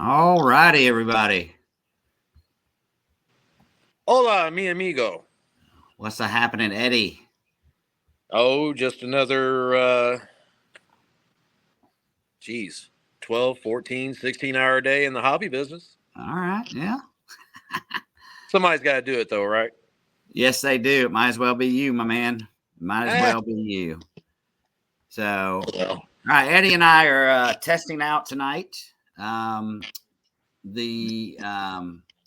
All righty, everybody. Hola, mi amigo. What's the happening, Eddie? Oh, just another, 12, 14, 16-hour day in the hobby business. All right, yeah. Somebody's got to do it, though, right? Yes, they do. It might as well be you, my man. Might as Ah. well be you. So, all right, Eddie and I are testing out tonight the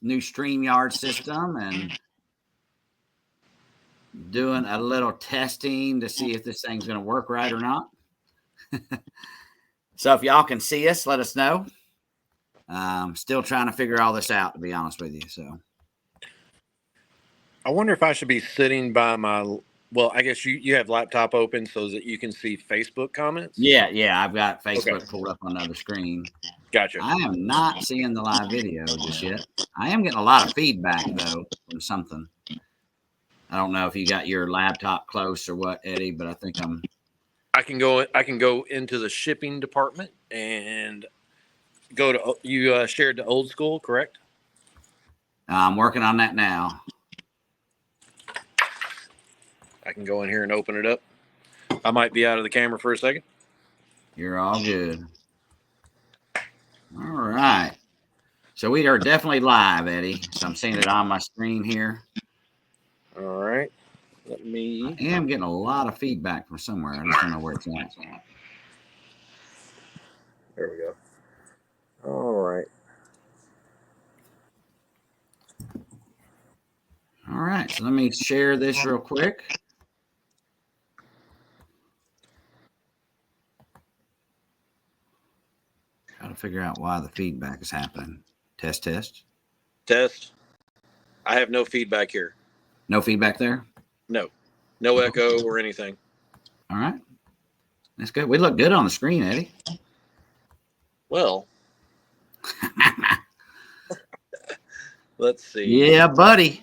new StreamYard system and doing a little testing to see if this thing's going to work right or not. So if y'all can see us, let us know. Still trying to figure all this out, to be honest with you. So I wonder if I should be sitting by my. Well, I guess you have laptop open so that you can see Facebook comments. yeah, I've got Facebook pulled up on another screen. Gotcha. I am not seeing the live video just yet. I am getting a lot of feedback though from something. I don't know if you got your laptop close or what, Eddie, but I think I'm. I can go into the shipping department and go to you. Shared the old school, correct? I'm working on that now. I can go in here and open it up. I might be out of the camera for a second. You're all good. All right. So we are definitely live, Eddie. So I'm seeing it on my screen here. All right. Let me. I am getting a lot of feedback from somewhere. I just don't know where it's at. There we go. All right. All right. So let me share this real quick. Try to figure out why the feedback is happening. Test. Test. I have no feedback here. No feedback there? No echo or anything. All right. That's good. We look good on the screen, Eddie. Well, let's see. Yeah, buddy.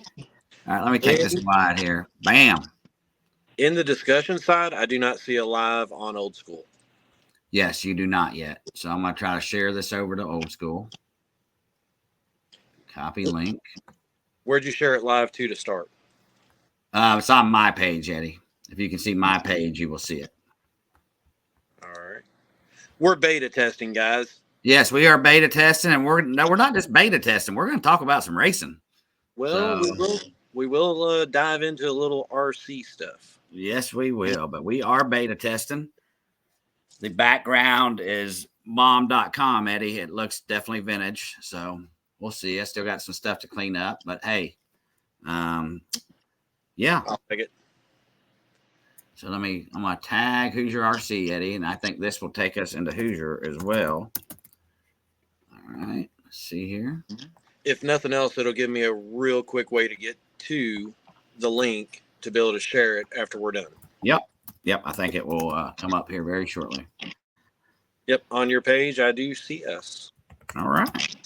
All right, let me take this wide here. Bam. In the discussion side, I do not see a live on old school. Yes, you do not yet. So I'm going to try to share this over to old school. Copy link. Where'd you share it live to start? It's on my page, Eddie. If you can see my page, you will see it. All right. We're beta testing, guys. Yes, we are beta testing, and we're not just beta testing. We're going to talk about some racing. Well, we will dive into a little RC stuff. Yes, we will. But we are beta testing. The background is mom.com, Eddie. It looks definitely vintage. So we'll see. I still got some stuff to clean up. But hey, yeah. I'll take it. So I'm going to tag Hoosier RC, Eddie. And I think this will take us into Hoosier as well. All right. Let's see here. If nothing else, it'll give me a real quick way to get to the link to be able to share it after we're done. Yep. I think it will come up here very shortly. Yep. On your page, I do see us. All right.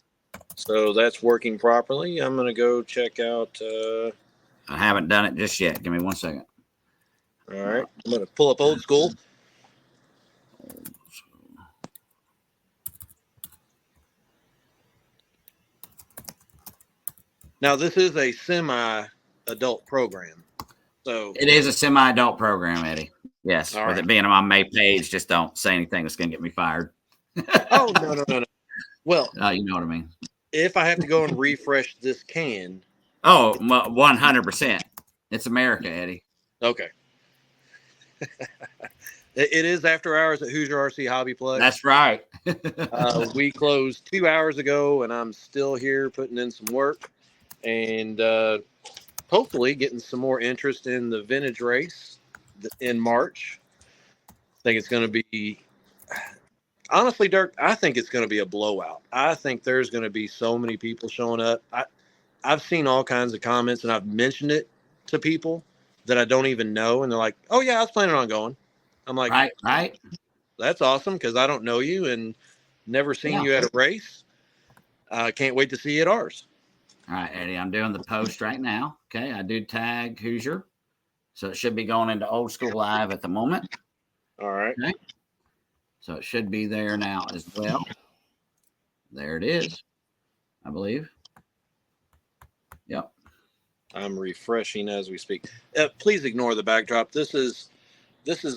So that's working properly. I'm going to go check out. I haven't done it just yet. Give me 1 second. All right. I'm going to pull up old school. Now, this is a semi-adult program. So it is a semi-adult program, Eddie. Yes. All With right. it being on my May page, just don't say anything that's going to get me fired. Oh, no. Well, you know what I mean. If I have to go and refresh this can. Oh, 100%. It's America, Eddie. Okay. It is after hours at Hoosier RC Hobby Plex. That's right. We closed 2 hours ago, and I'm still here putting in some work and hopefully getting some more interest in the vintage race in March. I think it's going to be, honestly, Dirk, I think it's going to be a blowout. I think there's going to be so many people showing up. I've seen all kinds of comments, and I've mentioned it to people that I don't even know, and they're like, "Oh yeah, I was planning on going." I'm like, right. That's awesome because I don't know you and never seen you at a race. Can't wait to see you at ours. All right, Eddie, I'm doing the post right now. Okay, I do tag Hoosier, so it should be going into old school live at the moment. All right. Okay. So it should be there now as well. There it is, I believe. Yep. I'm refreshing as we speak. Please ignore the backdrop. This is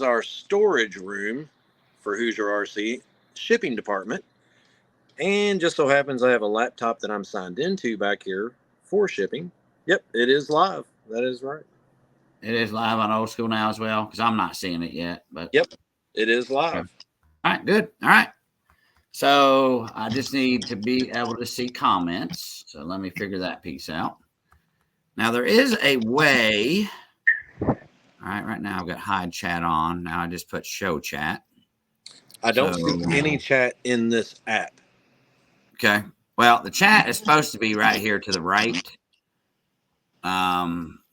our storage room for Hoosier RC shipping department. And just so happens I have a laptop that I'm signed into back here for shipping. Yep, it is live. That is right. It is live on Old School now as well, because I'm not seeing it yet. But yep, it is live. Okay. All right, good. All right. So I just need to be able to see comments. So let me figure that piece out. Now there is a way. All right now I've got hide chat on. Now I just put show chat. I don't see any chat in this app. Okay. Well, the chat is supposed to be right here to the right.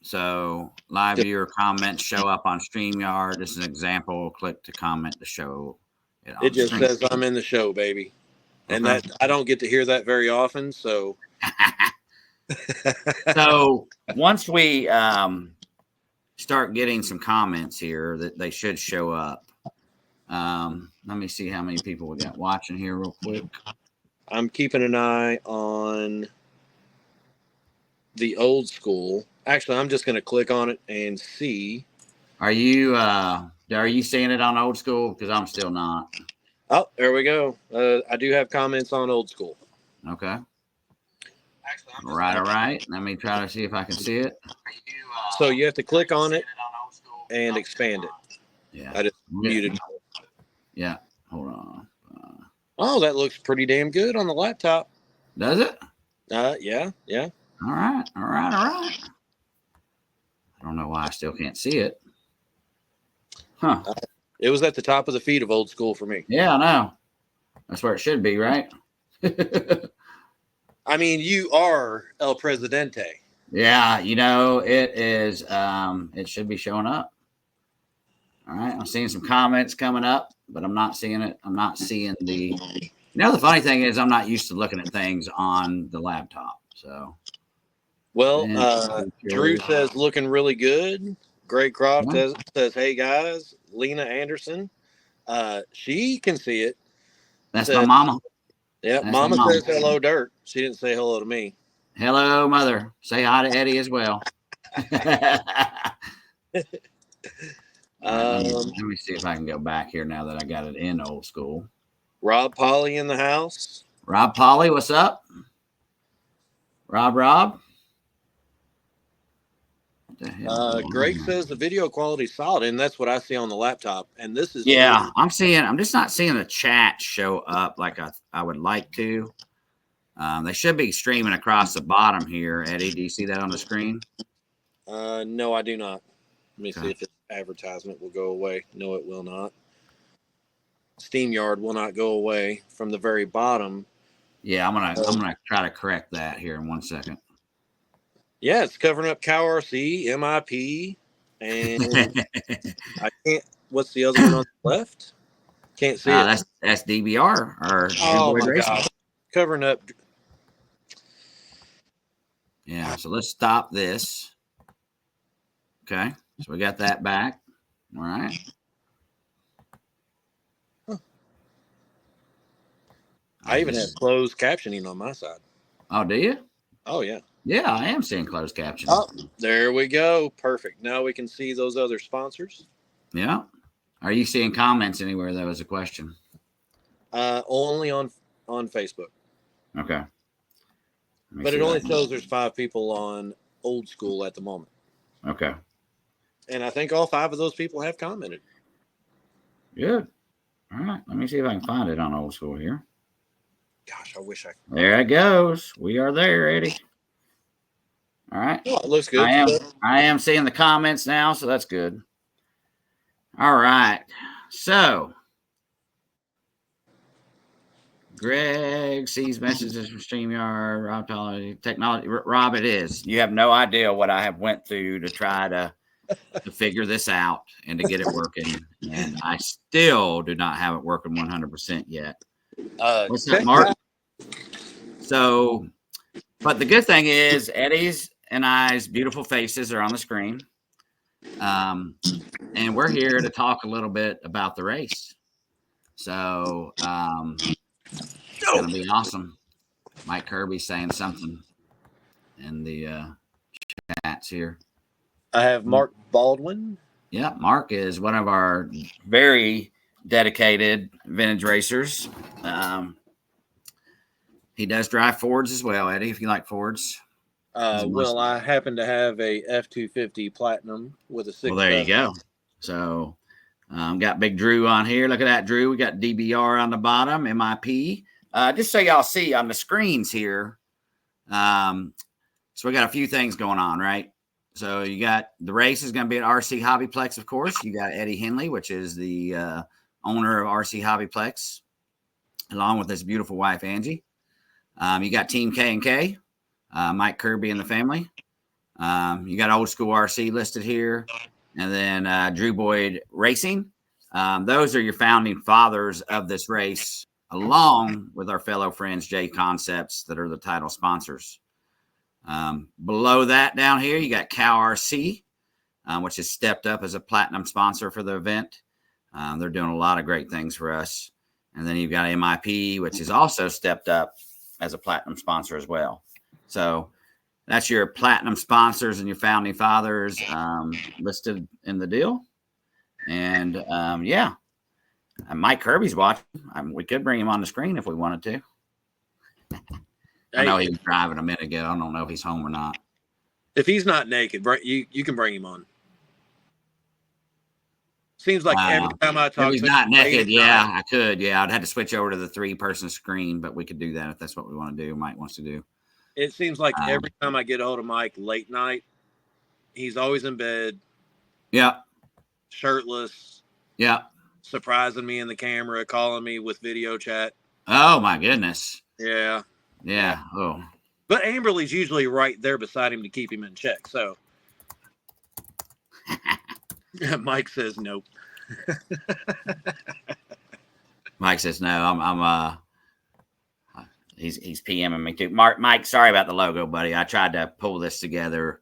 So live viewer comments show up on StreamYard. This is an example. Click to comment to show it. It just says I'm in the show, baby. And that I don't get to hear that very often. So so once we start getting some comments here, that they should show up. Let me see how many people we got watching here real quick. I'm keeping an eye on the Old School. Actually, I'm just going to click on it and see. Are you seeing it on Old School? Because I'm still not. Oh, there we go. I do have comments on Old School. Okay. All right. Let me try to see if I can see it. So you have to click on it and expand it. Yeah. I just muted. Yeah. Hold on. Oh, that looks pretty damn good on the laptop. Does it? Yeah. All right. I don't know why I still can't see it. Huh. It was at the top of the feed of Old School for me. Yeah, I know. That's where it should be, right? I mean, you are El Presidente. Yeah, it is. It should be showing up. All right. I'm seeing some comments coming up, but I'm not seeing it. I'm not seeing the. The funny thing is, I'm not used to looking at things on the laptop. So. Well, Drew says looking really good. Greg Croft says, "Hey guys." Lena Anderson, she can see it. That's my mama. Yeah, Mama says hello, Dirt. She didn't say hello to me. Hello, Mother. Say hi to Eddie as well. Let me see if I can go back here now that I got it in Old School. Rob Polly in the house. Rob Polly, what's up? Rob. Greg says the video quality is solid, and that's what I see on the laptop. And this is I'm just not seeing the chat show up like I would like to. They should be streaming across the bottom here. Eddie, do you see that on the screen? No, I do not. Let me see if this advertisement will go away. No, it will not. SteamYard will not go away from the very bottom. Yeah, I'm gonna try to correct that here in 1 second. Yeah, it's covering up CowRC, MIP, and I can't. What's the other one on the left? Can't see it. That's DBR or my God. Covering up. Yeah, so let's stop this. Okay, so we got that back. All right. I even have closed captioning on my side. Oh, do you? Oh, yeah. Yeah, I am seeing closed captioning. Oh, there we go. Perfect. Now we can see those other sponsors. Yeah. Are you seeing comments anywhere? That was a question. Only on Facebook. Okay. But it only shows there's 5 people on Old School at the moment. Okay. And I think all 5 of those people have commented. Good. All right. Let me see if I can find it on Old School here. Gosh, I wish I could. There it goes. We are there, Eddie. All right. Oh, it looks good. I am seeing the comments now, so that's good. All right. So Greg sees messages from StreamYard, Rob Technology. Rob, it is. You have no idea what I have went through to try to figure this out and to get it working. And I still do not have it working 100% yet. What's up, Mark? So, but the good thing is Eddie's and I's beautiful faces are on the screen. And we're here to talk a little bit about the race. So, It's going to be awesome. Mike Kirby saying something in the chats here. I have Mark Baldwin. Yeah, Mark is one of our very dedicated vintage racers. He does drive Fords as well, Eddie, if you like Fords. Well, I happen to have a F-250 Platinum with a 6. Well, there you go. So, got Big Drew on here. Look at that, Drew. We got DBR on the bottom, MIP. Just so y'all see on the screens here. So we got a few things going on, right? So you got the race is going to be at RC Hobbyplex, of course. You got Eddie Henley, which is the owner of RC Hobbyplex, along with his beautiful wife, Angie. You got Team K&K, Mike Kirby and the family. You got Old School RC listed here. And then Drew Boyd Racing. Those are your founding fathers of this race, along with our fellow friends, JConcepts, that are the title sponsors. Below that down here, you got Cal RC, which has stepped up as a platinum sponsor for the event. They're doing a lot of great things for us. And then you've got MIP, which has also stepped up as a platinum sponsor as well. So that's your platinum sponsors and your founding fathers listed in the deal. And yeah, Mike Kirby's watching. We could bring him on the screen if we wanted to. I know he was driving a minute ago. I don't know if he's home or not. If he's not naked, you can bring him on. Seems like every time I talk if he's to not naked, yeah, I could. Yeah, I'd have to switch over to the 3-person screen, but we could do that if that's what we want to do. Mike wants to do. It seems like every time I get a hold of Mike late night, he's always in bed. Yeah. Shirtless. Yeah. Surprising me in the camera, calling me with video chat. Oh, my goodness. Yeah. Yeah. Oh. But Amberly's usually right there beside him to keep him in check. So Mike says nope. Mike says no. I'm he's PMing me too. Mike, sorry about the logo, buddy. I tried to pull this together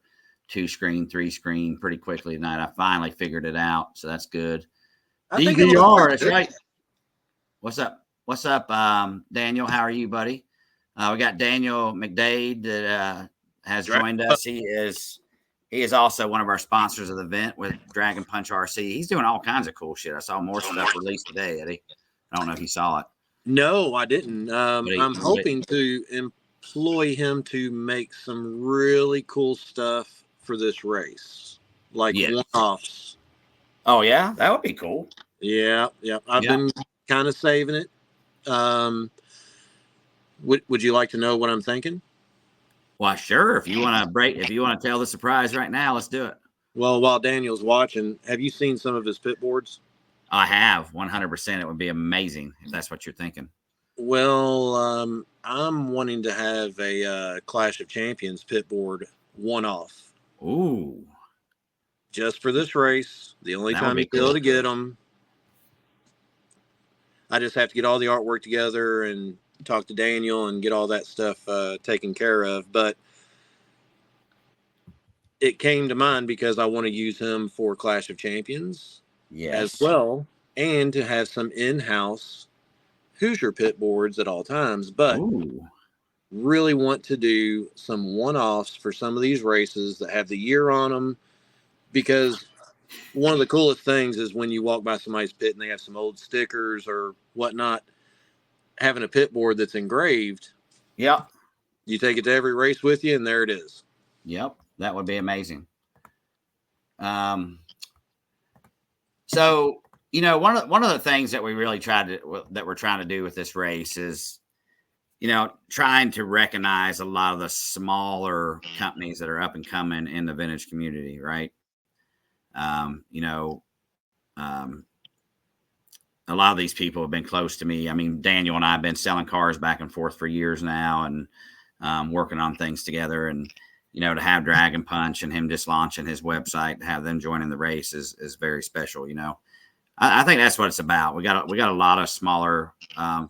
2-screen, 3-screen pretty quickly tonight. I finally figured it out, so that's good. DVR, that's right. What's up? What's up, Daniel? How are you, buddy? We got Daniel McDade that has joined us. He is also one of our sponsors of the event with Dragon Punch RC. He's doing all kinds of cool shit. I saw more stuff released today, Eddie. I don't know if you saw it. No, I didn't. I'm hoping to employ him to make some really cool stuff for this race, like one-offs. Oh, yeah? That would be cool. Yeah. I've been kind of saving it. Would you like to know what I'm thinking? Well, sure. If you want to tell the surprise right now, let's do it. Well, while Daniel's watching, have you seen some of his pit boards? I have 100%. It would be amazing if that's what you're thinking. Well, I'm wanting to have a Clash of Champions pit board one-off. Ooh. Just for this race. The only time you'll be able to get them. I just have to get all the artwork together and talk to Daniel and get all that stuff taken care of. But it came to mind because I want to use him for Clash of Champions as well, and to have some in-house Hoosier pit boards at all times. But really want to do some one-offs for some of these races that have the year on them, because one of the coolest things is when you walk by somebody's pit and they have some old stickers or whatnot, having a pit board that's engraved. Yep. You take it to every race with you, and there it is. Yep. That would be amazing. So, one of the things that we really we're trying to do with this race is, trying to recognize a lot of the smaller companies that are up and coming in the vintage community, right? A lot of these people have been close to me. I mean, Daniel and I have been selling cars back and forth for years now, and working on things together. And, to have Dragon Punch and him just launching his website, to have them joining the race is very special. I think that's what it's about. We got a lot of smaller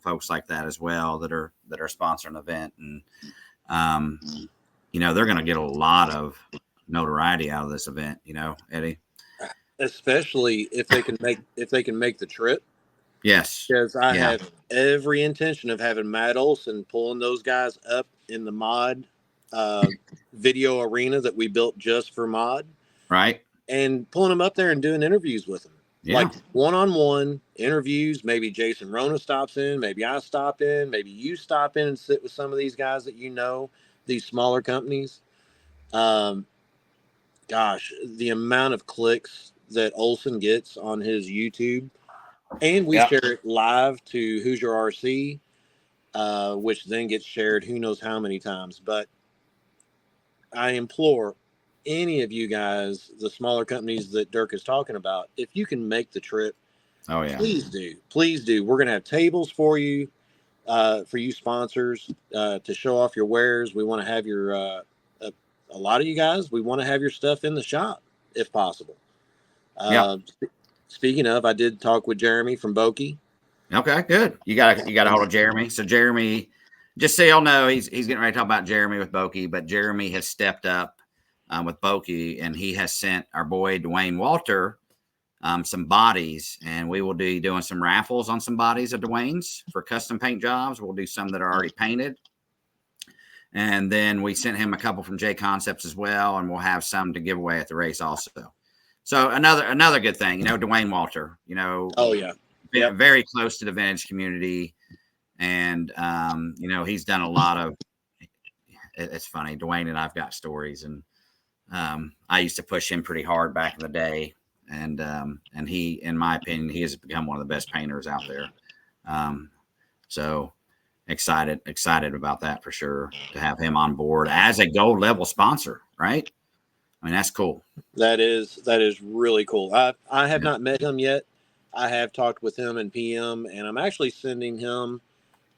folks like that as well that are sponsoring the event, and they're going to get a lot of notoriety out of this event. Eddie, especially if they can make the trip. Yes. Because I Yeah. have every intention of having Matt Olson pulling those guys up in the mod uh, video arena that we built just for mod, Right. and pulling them up there and doing interviews with them. Yeah. Like one-on-one interviews. Maybe Jason Rona stops in, maybe I stop in, maybe you stop in and sit with some of these guys that these smaller companies. Um, Gosh, the amount of clicks that Olson gets on his YouTube, and we Yeah. share it live to Hoosier RC, which then gets shared who knows how many times. But I implore any of you guys, the smaller companies that Dirk is talking about, if you can make the trip, Oh yeah. please do. Please do. We're going to have tables for you sponsors, to show off your wares. We want to have a lot of you guys, we want to have your stuff in the shop if possible. Yeah. Speaking of, I did talk with Jeremy from Boki. Okay, good. You got a hold of Jeremy. So Jeremy, just so y'all know, he's getting ready to talk about Jeremy with Boki, but Jeremy has stepped up with Boki, and he has sent our boy Dwayne Walter some bodies, and we will be doing some raffles on some bodies of Dwayne's for custom paint jobs. We'll do some that are already painted, and then we sent him a couple from JConcepts as well, and we'll have some to give away at the race also. So another good thing, Dwayne Walter, Oh yeah, yep. very close to the vintage community, and he's done a lot of. It's funny, Dwayne and I've got stories, and I used to push him pretty hard back in the day, and he, in my opinion, he has become one of the best painters out there. So excited about that for sure, to have him on board as a gold level sponsor, right? I mean, that's cool. That is really cool. I have not met him yet. I have talked with him in PM, and I'm actually sending him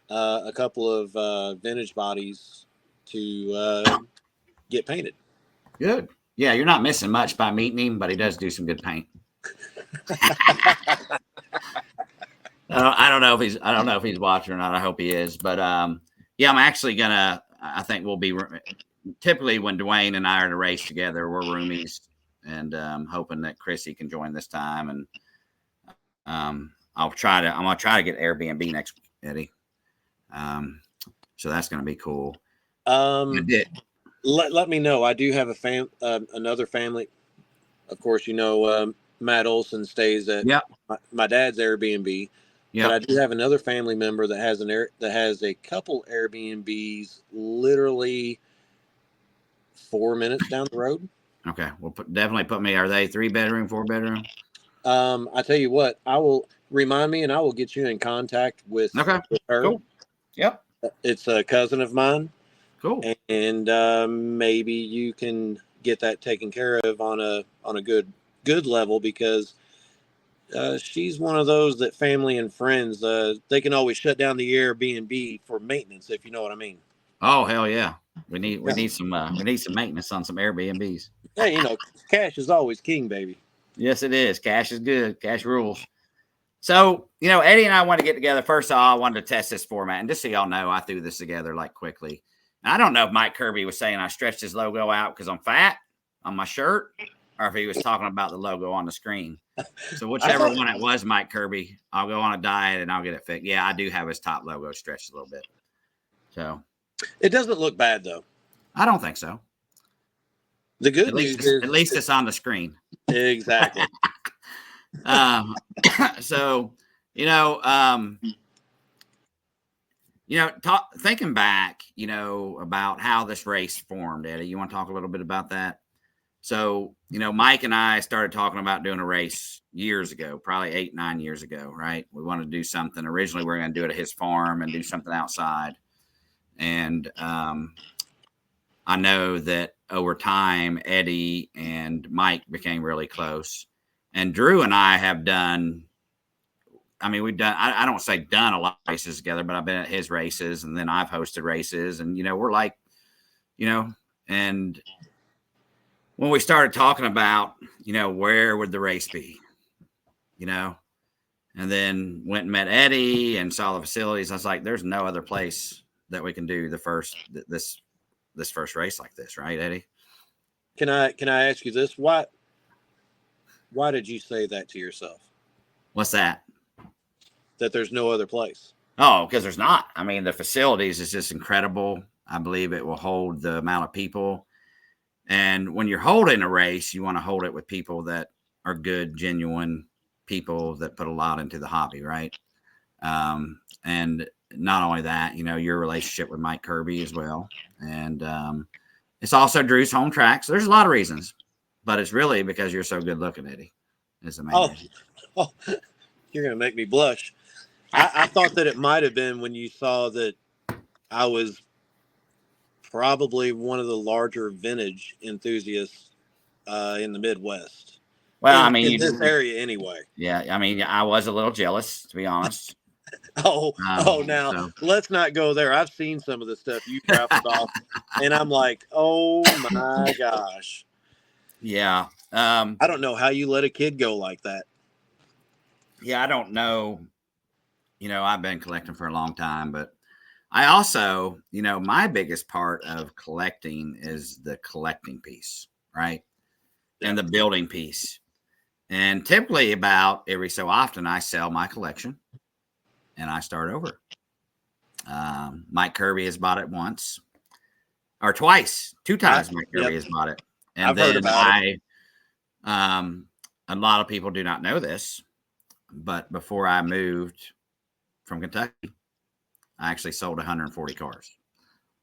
a couple of vintage bodies to get painted. Good. Yeah, you're not missing much by meeting him, but he does do some good paint. I don't know if he's watching or not. I hope he is, but yeah, I'm actually gonna. I think we'll be typically when Dwayne and I are to race together, we're roomies, and hoping that Chrissy can join this time, and I'm gonna try to get Airbnb next week, Eddie. So that's gonna be cool. Let me know. I do have another family. Of course, Matt Olson stays at my dad's Airbnb. But I do have another family member that has a couple Airbnbs literally 4 minutes down the road. Okay, well, definitely put me. Are they 3-bedroom, 4-bedroom? I tell you what, I will remind me, and I will get you in contact with her. Cool. Yep. It's a cousin of mine. Cool. And maybe you can get that taken care of on a good level, because she's one of those that family and friends, they can always shut down the Airbnb for maintenance, if you know what I mean. Oh hell yeah, we need some maintenance on some Airbnbs. Hey, cash is always king, baby. Yes, it is. Cash is good. Cash rules. So Eddie and I want to get together. First of all, I wanted to test this format, and just so y'all know, I threw this together like quickly. And I don't know if Mike Kirby was saying I stretched his logo out because I'm fat on my shirt, or if he was talking about the logo on the screen. So whichever one it was, Mike Kirby, I'll go on a diet and I'll get it fixed. Yeah, I do have his top logo stretched a little bit. So it doesn't look bad though. I don't think so. The good news is at least it's on the screen. Exactly. So thinking back, about how this race formed, Eddie, you want to talk a little bit about that? So, Mike and I started talking about doing a race years ago, probably 8-9 years ago, right? We wanted to do something. Originally, we were going to do it at his farm and do something outside. And I know that over time, Eddie and Mike became really close. And Drew and I have done, we've done, I don't say done a lot of races together, but I've been at his races, and then I've hosted races, and, we're like, and when we started talking about, where would the race be, and then went and met Eddie and saw the facilities. I was like, there's no other place that we can do this first race like this. Right, Eddie? Can I ask you this? Why did you say that to yourself? What's that? that there's no other place. Oh, because there's not. I mean, the facilities is just incredible. I believe it will hold the amount of people. And when you're holding a race, you want to hold it with people that are good, genuine people that put a lot into the hobby, right? And not only that, your relationship with Mike Kirby as well. And it's also Drew's home track. So there's a lot of reasons, but it's really because you're so good looking, Eddie. Is the main reason. Oh, you're going to make me blush. I thought that it might have been when you saw that I was probably one of the larger vintage enthusiasts in the Midwest. Well, in this area anyway. Yeah, I mean, I was a little jealous, to be honest. Now let's not go there. I've seen some of the stuff you traveled off, and I'm like, oh my gosh. Yeah. I don't know how you let a kid go like that. Yeah, I don't know. I've been collecting for a long time, but I also, my biggest part of collecting is the collecting piece, right? Yeah. And the building piece. And typically about every so often I sell my collection and I start over. Mike Kirby has bought it once or twice, 2 times. Mike Kirby has bought it. And I've heard about it. A lot of people do not know this, but before I moved from Kentucky, I actually sold 140 cars.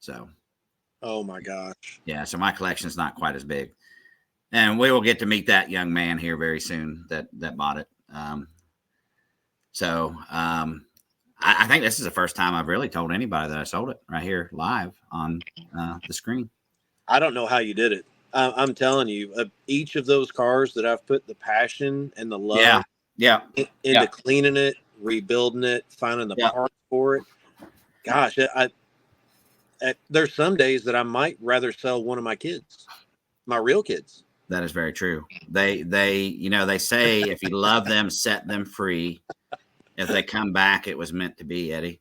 So, oh my gosh. Yeah. So my collection is not quite as big, and we will get to meet that young man here very soon that bought it. I think this is the first time I've really told anybody that I sold it right here live on the screen. I don't know how you did it. I'm telling you, each of those cars that I've put the passion and the love into cleaning it, rebuilding it, finding the parts for it. Gosh, there's some days that I might rather sell one of my kids, my real kids. That is very true. They say if you love them, set them free. If they come back, it was meant to be, Eddie.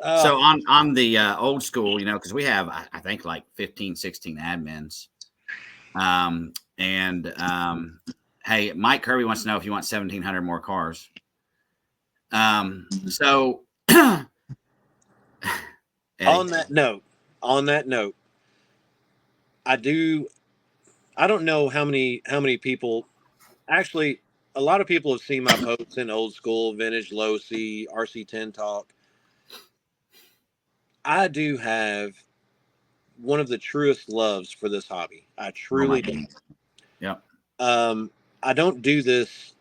So on the old school, because we have, I think, like 15, 16 admins. Hey, Mike Kirby wants to know if you want 1,700 more cars. So Eddie, on that note, I don't know how many people actually. A lot of people have seen my posts in old school, vintage, low C, RC10 talk. I do have one of the truest loves for this hobby. I truly do. Yeah. I don't do this.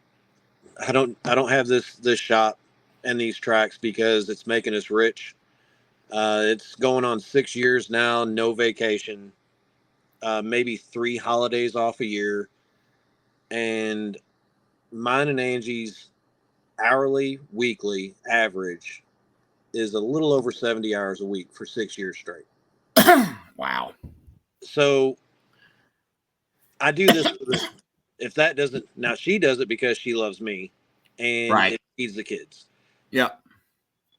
I don't have this shop and these tracks because it's making us rich. It's going on 6 years now, no vacation, maybe 3 holidays off a year. And mine and Angie's hourly, weekly average is a little over 70 hours a week for 6 years straight. Wow. So I do this. If that doesn't, now she does it because she loves me and it feeds the kids. Yeah.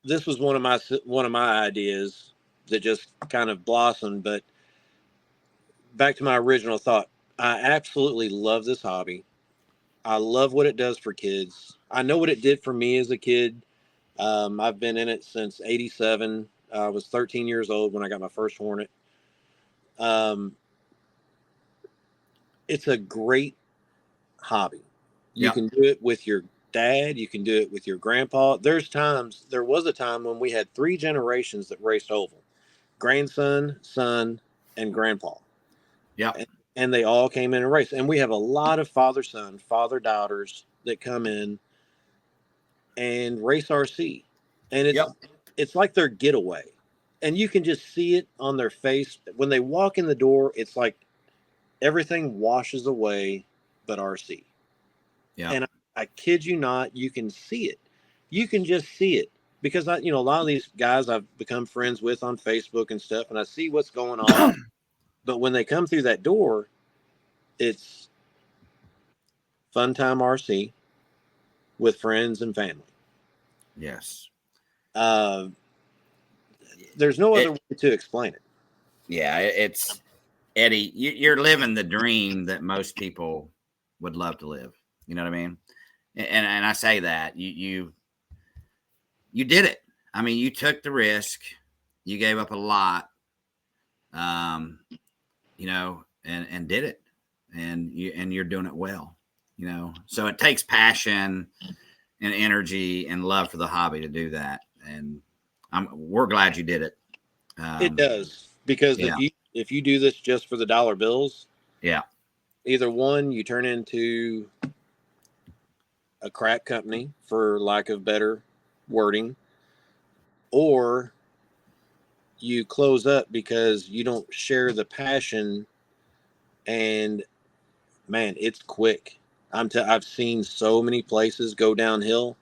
This was one of my ideas that just kind of blossomed. But back to my original thought, I absolutely love this hobby. I love what it does for kids. I know what it did for me as a kid. I've been in it since '87. I was 13 years old when I got my first Hornet. It's a great hobby. You can do it with your dad. You can do it with your grandpa. There was a time when we had 3 generations that raced oval: grandson, son, and grandpa. Yeah. And they all came in and raced. And we have a lot of father-son, father-daughters that come in and race RC. And it's like their getaway. And you can just see it on their face. When they walk in the door, it's like everything washes away but RC. Yeah. And I kid you not, you can see it. You can just see it. Because a lot of these guys I've become friends with on Facebook and stuff, and I see what's going on. But when they come through that door, it's fun time RC with friends and family. Yes. There's no other way to explain it. Yeah, it's Eddie. You're living the dream that most people would love to live. You know what I mean? And I say that you you did it. I mean, you took the risk. You gave up a lot, you know, and did it. And you're doing it well, you know. So it takes passion and energy and love for the hobby to do that. And we're glad you did it. It does, because Yeah. if you do this just for the dollar bills, Yeah. either one, you turn into a crap company, for lack of better wording, or you close up because you don't share the passion. And man, it's quick. I've seen so many places go downhill.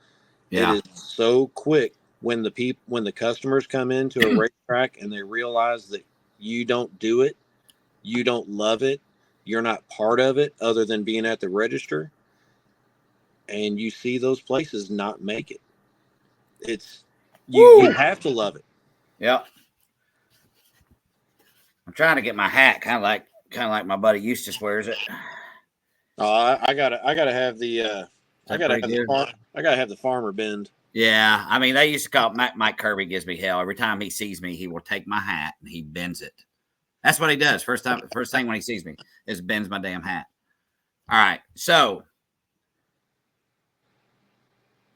It Yeah. is so quick when the customers come into a racetrack and they realize that you don't do it, you don't love it, you're not part of it other than being at the register, and you see those places not make it. It's you have to love it. Yep. I'm trying to get my hat kind of like my buddy Eustace wears it. I gotta have the Is that pretty good? I gotta have the farmer bend. Yeah. I mean, they used to call it Mike Kirby gives me hell. Every time he sees me, he will take my hat and he bends it. That's what he does. First thing when he sees me is bends my damn hat. All right. So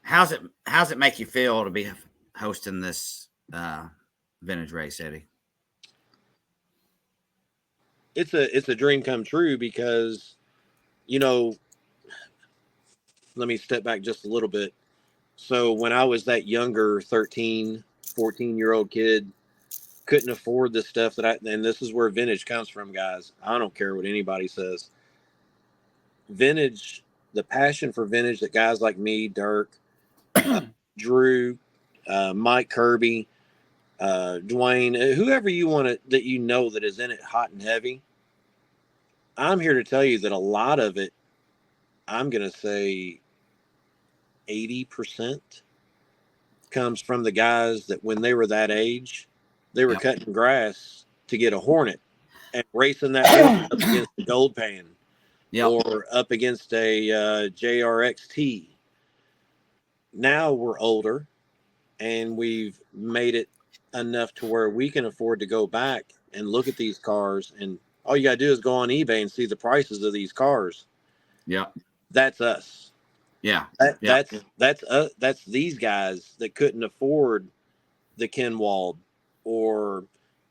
how's it make you feel to be hosting this vintage race, Eddie? It's a dream come true, because you know, let me step back just a little bit. So when I was that younger 13, 14-year-old kid, couldn't afford the stuff and this is where vintage comes from, guys. I don't care what anybody says. Vintage, the passion for vintage that guys like me, Dirk, Drew, Mike Kirby, Dwayne, whoever you want to, that you know that is in it hot and heavy. I'm here to tell you that a lot of it, I'm going to say 80%, comes from the guys that when they were that age, they were Yep. cutting grass to get a Hornet and racing that Hornet up against the Gold Pan, Yep. or up against a JRXT. Now we're older and we've made it enough to where we can afford to go back and look at these cars, and all you got to do is go on eBay and see the prices of these cars. Yep. That's us. Yeah. That's that's these guys that couldn't afford the Kenwald or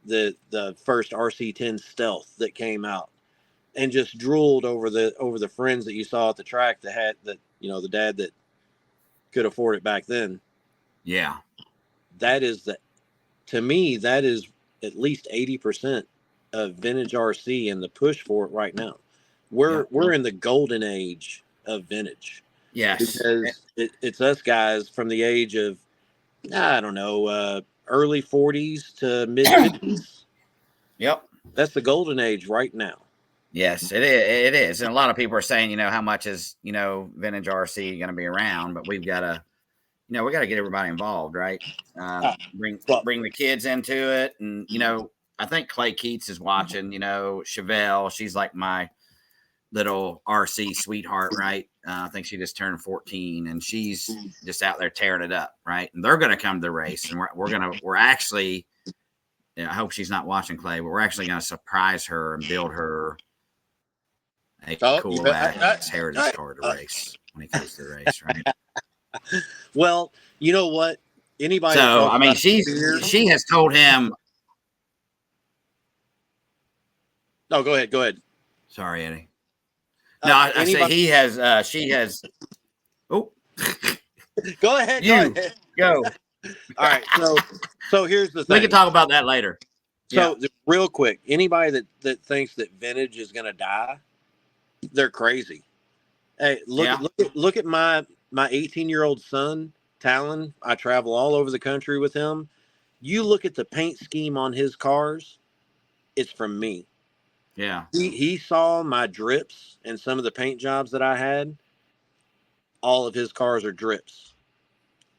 the first RC10 Stealth that came out, and just drooled over the friends that you saw at the track that had that, you know, the dad that could afford it back then. Yeah. That is to me, that is at least 80% of vintage RC and the push for it right now. We're in the golden age of vintage, Yes. because it's us guys from the age of, I don't know, early 40s to mid 50s. Yep. That's the golden age right now. Yes, it is. It is. And a lot of people are saying, you know, how much is, you know, vintage RC going to be around? But we've got to, you know, we got to get everybody involved, right? Bring the kids into it. And, you know, I think Clay Keats is watching, you know, Chevelle. She's like my little RC sweetheart, right? I think she just turned 14 and she's just out there tearing it up, right? And they're going to come to the race. And we're actually, I hope she's not watching, Clay, but we're actually going to surprise her and build her a cool ass heritage car to race when he goes to the race, right? Well, you know what? Anybody that So talks I mean, about she has told him. No, go ahead. Sorry, Eddie. No, I say he has. She has. Oh, go ahead. Go. All right. So here's the thing. We can talk about that later. So real quick, anybody that thinks that vintage is going to die, they're crazy. Hey, look at my 18-year-old son, Talon. I travel all over the country with him. You look at the paint scheme on his cars, it's from me. Yeah. He saw my drips and some of the paint jobs that I had. All of his cars are drips.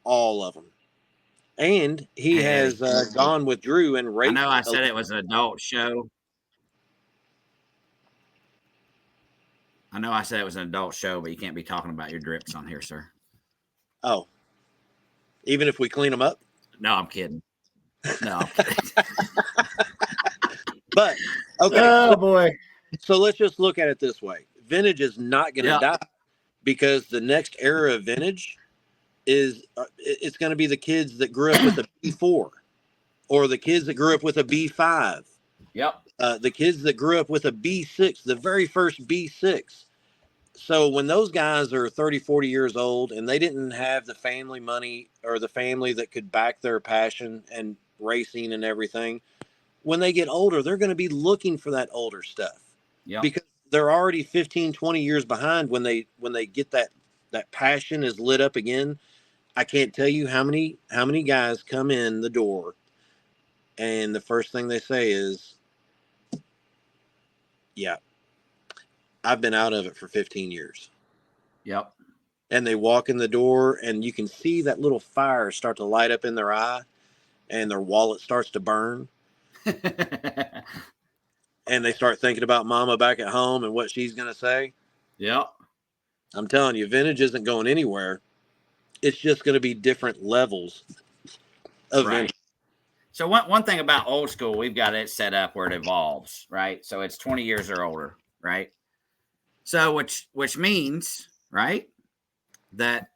All of them. And he has gone with Drew and raced. I know I said it was an adult show. but you can't be talking about your drips on here, sir. Oh. Even if we clean them up? No, I'm kidding. No, I'm kidding. But okay. Oh boy. So let's just look at it this way. Vintage is not going to die because the next era of vintage is it's going to be the kids that grew up with a B4 or the kids that grew up with a B5. Yep. The kids that grew up with a B6, the very first B6. So when those guys are 30, 40 years old and they didn't have the family money or the family that could back their passion and racing and everything, when they get older, they're going to be looking for that older stuff. Yep. Because they're already 15, 20 years behind when they get that passion is lit up again. I can't tell you how many guys come in the door and the first thing they say is, yeah, I've been out of it for 15 years. Yep. And they walk in the door and you can see that little fire start to light up in their eye and their wallet starts to burn. And they start thinking about mama back at home and what she's going to say. Yep. I'm telling you, vintage isn't going anywhere. It's just going to be different levels of vintage. So one thing about old school, we've got it set up where it evolves, right? So it's 20 years or older, right? So which means, right, that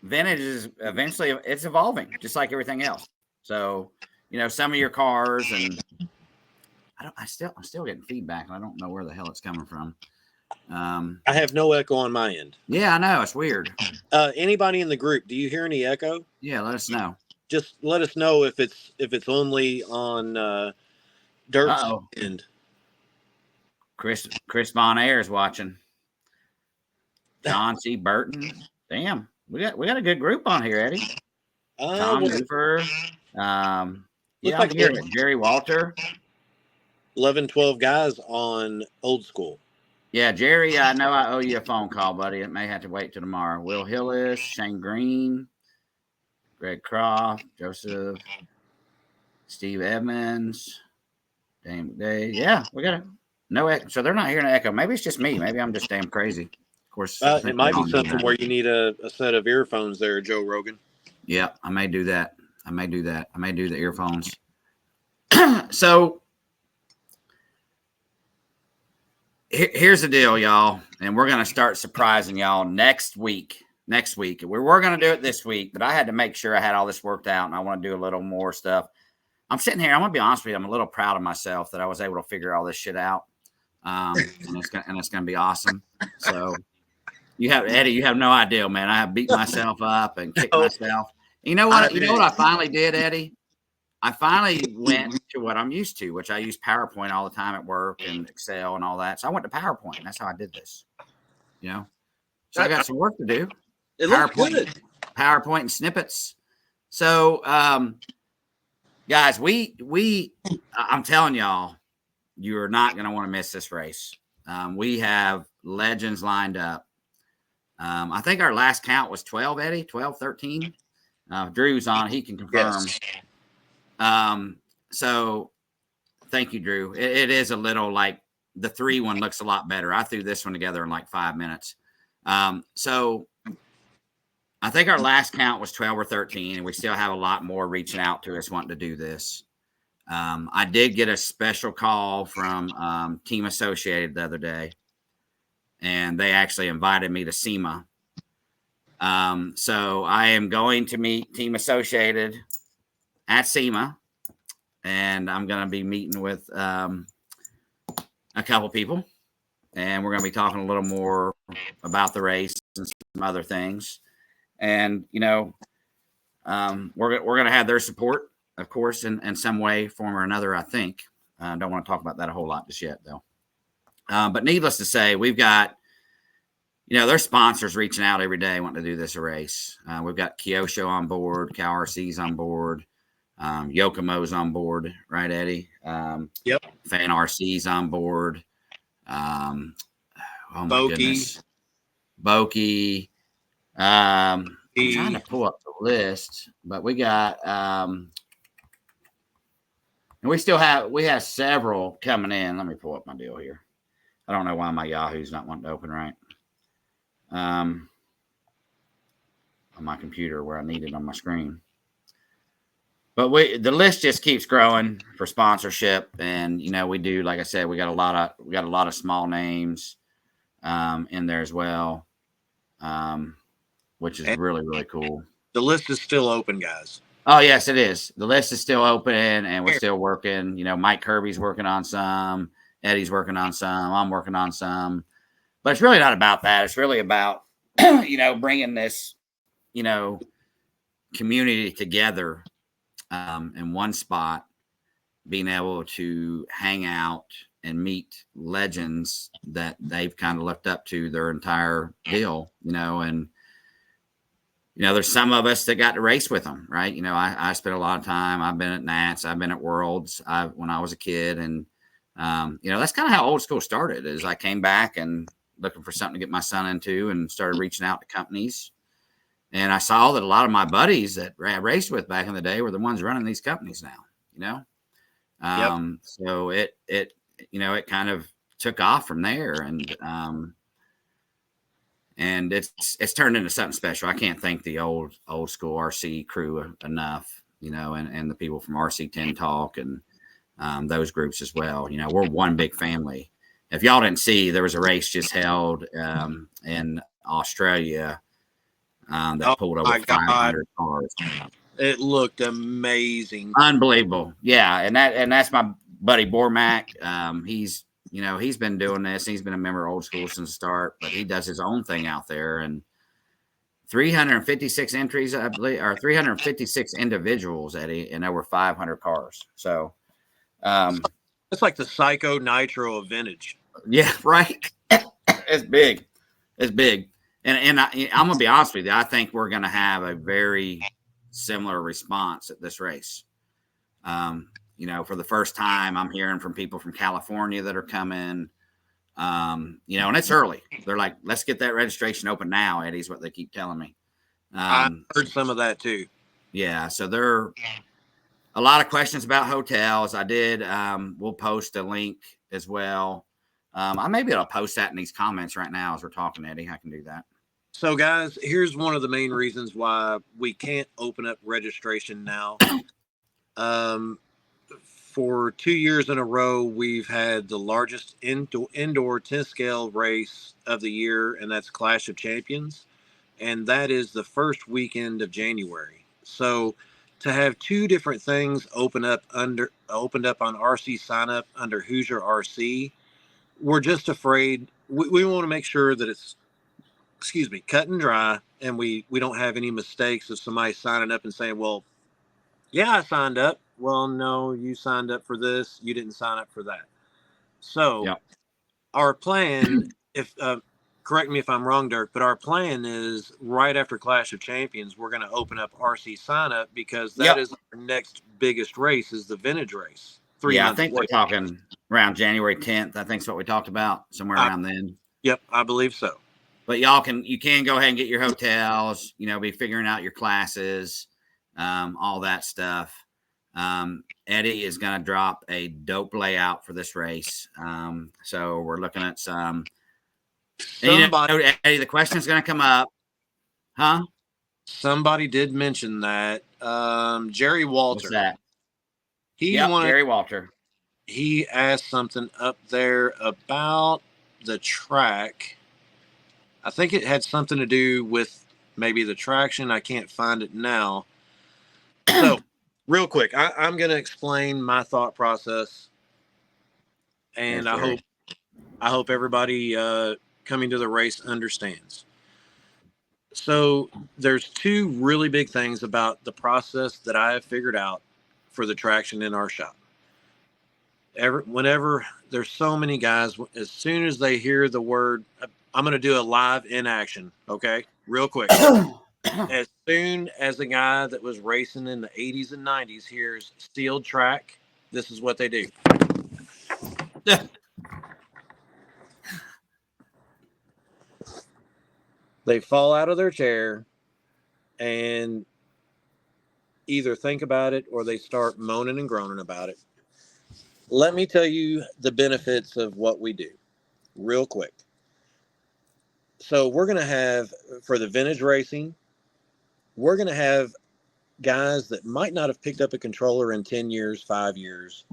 vintage is eventually it's evolving just like everything else. So, some of your cars and I'm still getting feedback and I don't know where the hell it's coming from. I have no echo on my end. Yeah, I know. It's weird. Anybody in the group, do you hear any echo? Yeah, let us know. Just let us know if it's only on Dirk's end. Chris Bon Air is watching. John C. Burton. Damn, we got a good group on here, Eddie. Tom Hoover. I'm here with Jerry Walter. 11, 12 guys on old school. Yeah, Jerry, I know I owe you a phone call, buddy. It may have to wait till tomorrow. Will Hillis, Shane Green, Greg Croft, Joseph, Steve Edmonds, Dane McDay. Yeah, we got no echo. So they're not hearing an echo. Maybe it's just me. Maybe I'm just damn crazy. Of course, it might be something where you need a set of earphones there, Joe Rogan. Yeah, I may do that. I may do the earphones. So here's the deal, y'all. And we're going to start surprising y'all next week. We were going to do it this week, but I had to make sure I had all this worked out and I want to do a little more stuff. I'm sitting here. I'm going to be honest with you. I'm a little proud of myself that I was able to figure all this shit out. And it's going to be awesome. So Eddie, you have no idea, man. I have beat myself up and kicked myself. You know what? You know what I finally did, Eddie? I finally went to what I'm used to, which I use PowerPoint all the time at work and Excel and all that. So I went to PowerPoint. And that's how I did this. So I got some work to do. It looks good. PowerPoint and snippets. So, guys, I'm telling y'all, you're not going to want to miss this race. We have legends lined up. I think our last count was 12, Eddie, 12, 13. Drew's on. He can confirm. Yes. So thank you, Drew. It is a little like the 3 one looks a lot better. I threw this one together in like 5 minutes. So I think our last count was 12 or 13, and we still have a lot more reaching out to us wanting to do this. I did get a special call from Team Associated the other day, and they actually invited me to SEMA. So I am going to meet Team Associated at SEMA, and I'm going to be meeting with a couple people, and we're going to be talking a little more about the race and some other things. And, we're going to have their support, of course, in some way, form, or another, I think. Don't want to talk about that a whole lot just yet, though. But needless to say, we've got, their sponsors reaching out every day wanting to do this race. We've got Kyosho on board, Cal RC's on board, Yokomo's on board, right, Eddie? Yep. Fan RC's on board. Oh my goodness. Boki. I'm trying to pull up the list, but we got and we have several coming in. Let me pull up my deal here. I don't know why my Yahoo's not wanting to open right. Hold my computer where I need it on my screen. But the list just keeps growing for sponsorship, and we do, like I said, we got a lot of small names in there as well, which is And really, really cool. the list is still open, guys. Oh yes, it is. The list is still open, and we're still working. Mike Kirby's working on some, Eddie's working on some, I'm working on some, but it's really not about that. It's really about bringing this community together in one spot, being able to hang out and meet legends that they've kind of looked up to their entire deal, and there's some of us that got to race with them, right? I spent a lot of time. I've been at Nats, I've been at Worlds when I was a kid, and that's kind of how old school started. Is I came back and looking for something to get my son into, and started reaching out to companies. And I saw that a lot of my buddies that I raced with back in the day were the ones running these companies now, So it kind of took off from there, and it's turned into something special. I can't thank the old school RC crew enough, and the people from RC 10 Talk and those groups as well. We're one big family. If y'all didn't see, there was a race just held in Australia that pulled over 500 cars. It looked amazing. Unbelievable. Yeah. And that's my buddy Bormac. He's been doing this. He's been a member of Old School since the start, but he does his own thing out there, and 356 entries, I believe, or 356 individuals, Eddie, and over 500 cars. So it's like the Psycho Nitro of vintage. Yeah, right. It's big. It's big. And I'm going to be honest with you. I think we're going to have a very similar response at this race. For the first time, I'm hearing from people from California that are coming, and it's early. They're like, let's get that registration open now, Eddie, is what they keep telling me. I heard some of that too. Yeah. So there are a lot of questions about hotels. I did. We'll post a link as well. I may be able to post that in these comments right now as we're talking, Eddie. I can do that. So, guys, here's one of the main reasons why we can't open up registration now. For 2 years in a row, we've had the largest indoor 10 scale race of the year, and that's Clash of Champions. And that is the first weekend of January. So to have two different things opened up on RC sign up under Hoosier RC, we're just afraid. We want to make sure that it's, cut and dry, and we don't have any mistakes of somebody signing up and saying, well, yeah, I signed up. Well, no, you signed up for this. You didn't sign up for that. So our plan, if correct me if I'm wrong, Dirk, but our plan is right after Clash of Champions, we're going to open up RC sign up, because that is our next biggest race, is the vintage race. I think we're talking around January 10th. I think is what we talked about, somewhere around then. Yep, I believe so. But you can go ahead and get your hotels, be figuring out your classes, all that stuff. Eddie is going to drop a dope layout for this race. So we're looking at some. Eddie, the question is going to come up. Huh? Somebody did mention that. Jerry Walter. What's that? Jerry Walter. He asked something up there about the track. I think it had something to do with maybe the traction. I can't find it now. So, real quick, I'm going to explain my thought process, and I hope everybody coming to the race understands. So, there's two really big things about the process that I have figured out for the traction in our shop. Whenever there's so many guys, as soon as they hear the word, I'm going to do a live in action. Okay. Real quick. As soon as a guy that was racing in the 80s and 90s hears sealed track, this is what they do. They fall out of their chair and either think about it or they start moaning and groaning about it. Let me tell you the benefits of what we do real quick. So we're going to have, for the vintage racing, we're going to have guys that might not have picked up a controller in 10 years, 5 years,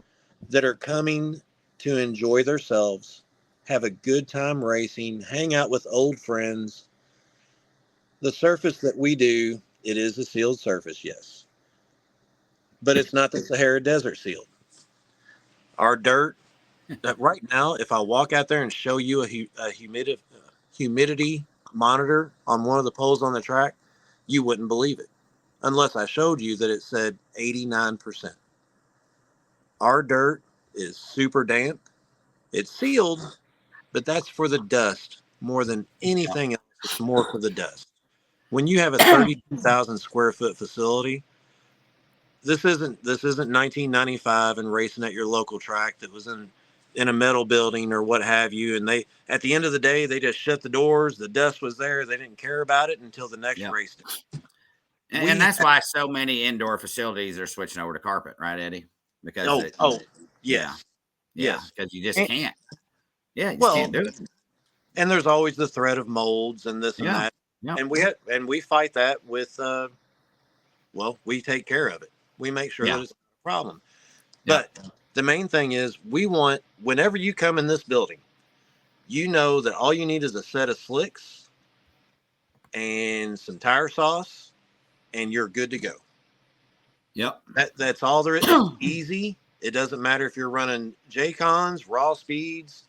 that are coming to enjoy themselves, have a good time racing, hang out with old friends. The surface that we do, it is a sealed surface, yes, but it's not the Sahara Desert sealed. Our dirt, right now, if I walk out there and show you a humidity monitor on one of the poles on the track, you wouldn't believe it unless I showed you that it said 89%. Our dirt is super damp. It's sealed, but that's for the dust more than anything else. It's more for the dust. When you have a 32,000 square foot facility, this isn't 1995 and racing at your local track that was in a metal building or what have you. And they, at the end of the day, they just shut the doors. The dust was there. They didn't care about it until the next race day. And that's why so many indoor facilities are switching over to carpet, right, Eddie? Because yes, because you just can't. Yeah, you just well, can't do it. And there's always the threat of molds and this and that. Yeah. And we fight that with we take care of it. We make sure that it's not a problem. But the main thing is we want, whenever you come in this building, you know that all you need is a set of slicks and some tire sauce and you're good to go. Yep. That's all there is. Easy. It doesn't matter if you're running JCons, raw speeds.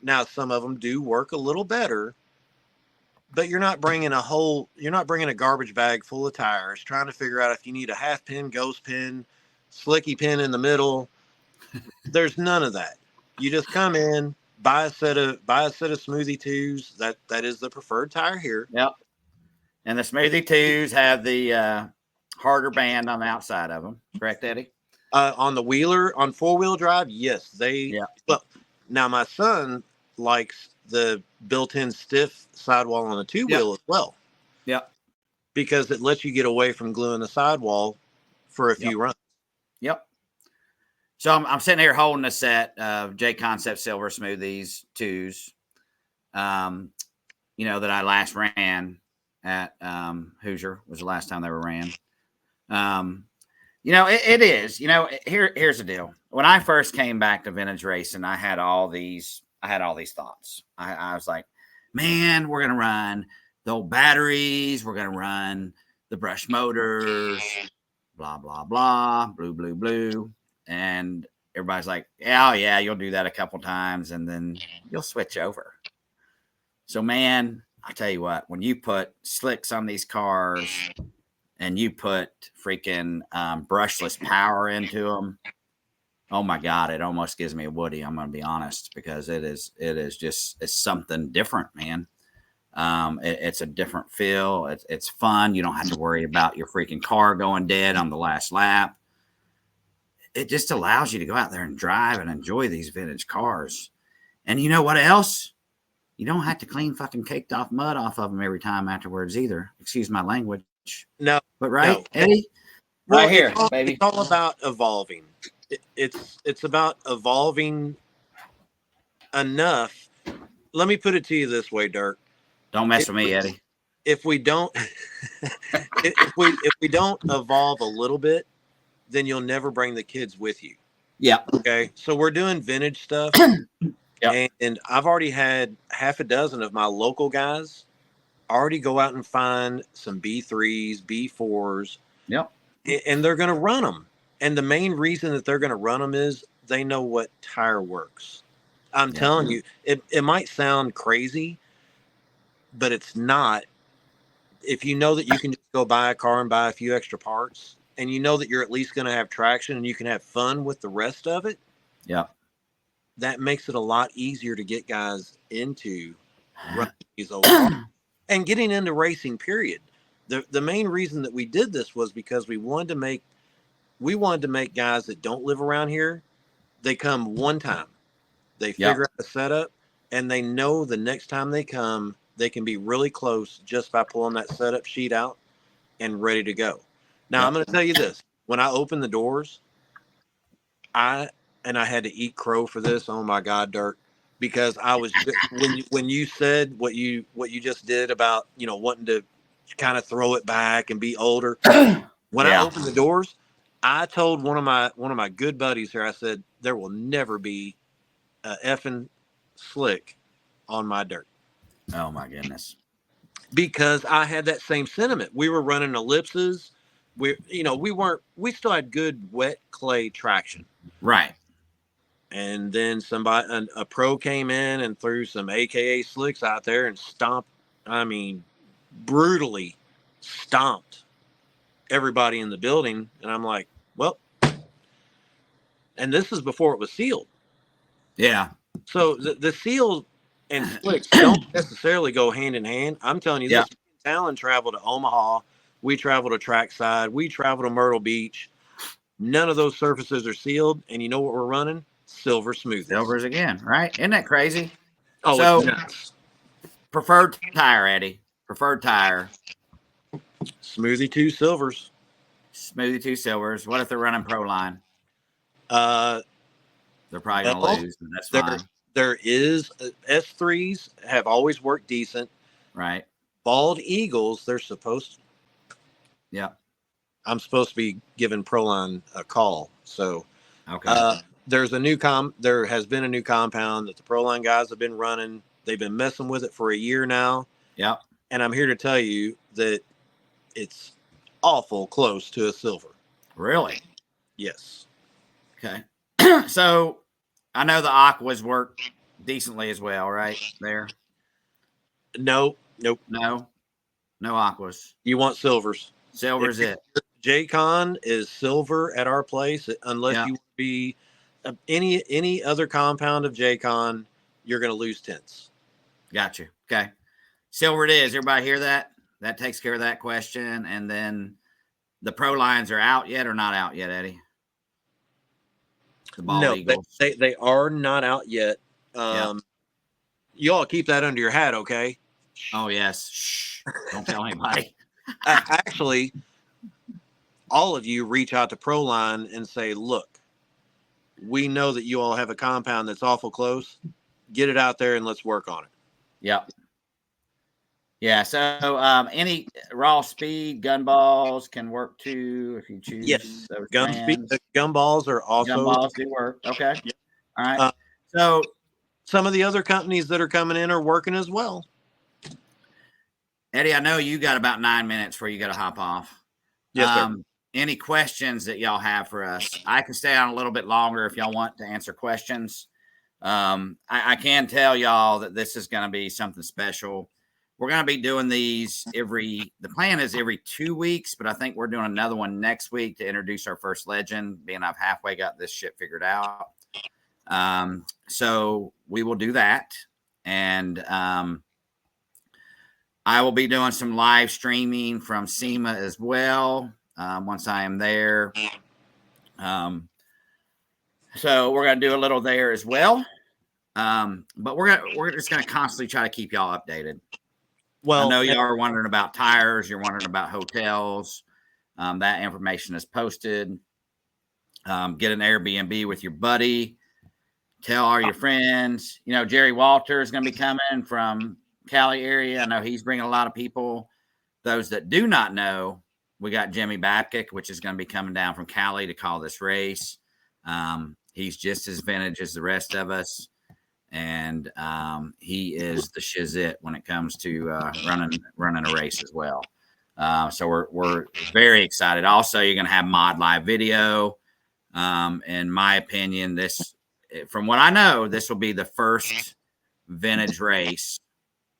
Now, some of them do work a little better, but you're not bringing a garbage bag full of tires, trying to figure out if you need a half pin, ghost pin, slicky pin in the middle. There's none of that. You just come in, buy a set of Smoothie 2s. That is the preferred tire here. Yep. And the Smoothie 2s have the harder band on the outside of them. Correct, Eddie? On the Wheeler, on 4-wheel drive, yes. Well, now my son likes the built-in stiff sidewall on the 2-wheel as well. Yep. Because it lets you get away from gluing the sidewall for a few runs. Yep. So I'm sitting here holding a set of JConcepts Silver Smoothies 2s, that I last ran at Hoosier. Was the last time they were ran. It is. Here's the deal. When I first came back to vintage racing, I had all these thoughts. I was like, man, we're gonna run the old batteries. We're gonna run the brush motors. Blah blah blah. Blue blue blue. And everybody's like, oh yeah, you'll do that a couple times, and then you'll switch over. So man, I tell you what, when you put slicks on these cars and you put freaking brushless power into them, oh my God, it almost gives me a Woody. I'm going to be honest, because it's something different, man. It's a different feel. It's fun. You don't have to worry about your freaking car going dead on the last lap. It just allows you to go out there and drive and enjoy these vintage cars. And you know what else? You don't have to clean fucking caked off mud off of them every time afterwards either. Excuse my language. No. But right, no. Eddie? Well, right here, baby. It's all about evolving. It's about evolving enough. Let me put it to you this way, Dirk. Don't mess with me, Eddie. If we don't if we don't evolve a little bit, then you'll never bring the kids with you. Yeah. Okay. So we're doing vintage stuff. And I've already had half a dozen of my local guys already go out and find some B3s, B4s. Yep. And they're going to run them. And the main reason that they're going to run them is they know what tire works. I'm telling you, it might sound crazy, but it's not. If you know that you can just go buy a car and buy a few extra parts, and you know that you're at least going to have traction and you can have fun with the rest of it. Yeah. That makes it a lot easier to get guys into running these old cars and getting into racing, period. The main reason that we did this was because we wanted to make guys that don't live around here, they come one time. They figure out the setup, and they know the next time they come, they can be really close just by pulling that setup sheet out and ready to go. Now, I'm going to tell you this. When I opened the doors, I had to eat crow for this. Oh my God, Dirk, because I was when you said what you just did about wanting to kind of throw it back and be older. When I Yeah. opened the doors, I told one of my good buddies here, I said, there will never be a effing slick on my dirt. Oh my goodness. Because I had that same sentiment. We were running ellipses. We still had good wet clay traction. Right. And then a pro came in and threw some AKA slicks out there and brutally stomped everybody in the building. And I'm like, well, and this is before it was sealed. Yeah. So the seal and slicks don't necessarily go hand in hand. I'm telling you Yeah. this. Talon traveled to Omaha. We traveled to Trackside. We traveled to Myrtle Beach. None of those surfaces are sealed. And you know what we're running? Silver smoothies. Silvers again, right? Isn't that crazy? Oh, so it's nuts. Preferred tire, Eddie. Preferred tire. Smoothie 2 silvers. Smoothie 2 silvers. What if they're running Pro Line? They're probably going to lose, but that's fine. There is S3s have always worked decent. Right. Bald Eagles, they're supposed to. Yeah. I'm supposed to be giving Proline a call. So, okay. There has been a new compound that the Proline guys have been running. They've been messing with it for a year now. Yep. And I'm here to tell you that it's awful close to a silver. Really? Yes. Okay. So I know the aquas work decently as well, right there? Nope. No aquas. You want silvers. Silver's it. JCon is silver at our place, unless you be any other compound of JCon, you're going to lose tenths. Gotcha. Okay. Silver it is. Everybody hear that? That takes care of that question. And then the Pro Lines are out yet or not out yet, Eddie? The Bald Eagles. They are not out yet. You all keep that under your hat, okay? Oh, yes. Shh. Don't tell anybody. Actually, all of you reach out to Proline and say, look, we know that you all have a compound that's awful close. Get it out there and let's work on it. Yep. Yeah. So any raw speed gun balls can work too if you choose. Yes. Gun balls are also. Gun balls do work. Okay. Yep. All right. So some of the other companies that are coming in are working as well. Eddie, I know you got about 9 minutes before you got to hop off. Yes, sir. Any questions that y'all have for us? I can stay on a little bit longer if y'all want to answer questions. I can tell y'all that this is going to be something special. We're going to be doing these the plan is every 2 weeks, but I think we're doing another one next week to introduce our first legend, being I've halfway got this shit figured out. So we will do that. And, I will be doing some live streaming from SEMA as well. Once I am there. So we're going to do a little there as well. But we're just going to constantly try to keep y'all updated. Well, I know y'all are wondering about tires. You're wondering about hotels. That information is posted. Get an Airbnb with your buddy. Tell all your friends. You know, Jerry Walter is going to be coming from Cali area. I know he's bringing a lot of people. Those that do not know, we got Jimmy Babcock, which is going to be coming down from Cali to call this race. He's just as vintage as the rest of us. And he is the shizit when it comes to running a race as well. So we're very excited. Also, you're going to have mod live video. In my opinion, from what I know, this will be the first vintage race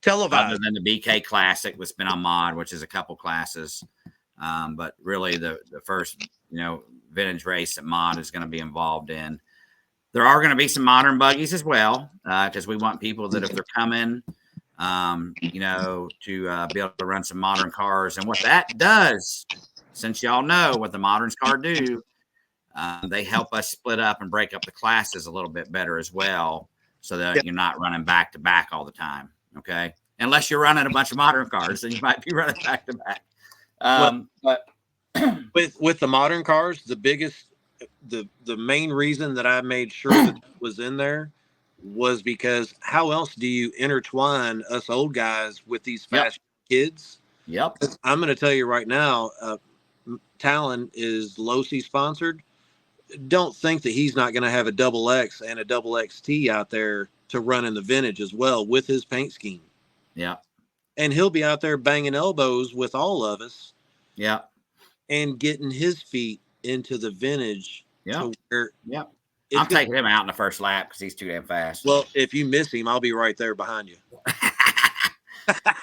televised, other than the BK Classic that's been on mod, which is a couple classes. But really the first, vintage race that mod is going to be involved in. There are going to be some modern buggies as well, because we want people that if they're coming, to be able to run some modern cars. And what that does, since y'all know what the moderns car do, they help us split up and break up the classes a little bit better as well, so that you're not running back to back all the time. Okay, unless you're running a bunch of modern cars, then you might be running back to back. But with the modern cars, the main reason that I made sure that was in there was because how else do you intertwine us old guys with these fast kids? Yep. I'm going to tell you right now, Talon is Losi sponsored. Don't think that he's not going to have a double X and a double XT out there to run in the vintage as well with his paint scheme. Yeah. And he'll be out there banging elbows with all of us. Yeah. And getting his feet into the vintage. Yeah. To where yeah. I'm taking him out in the first lap because he's too damn fast. Well, if you miss him, I'll be right there behind you.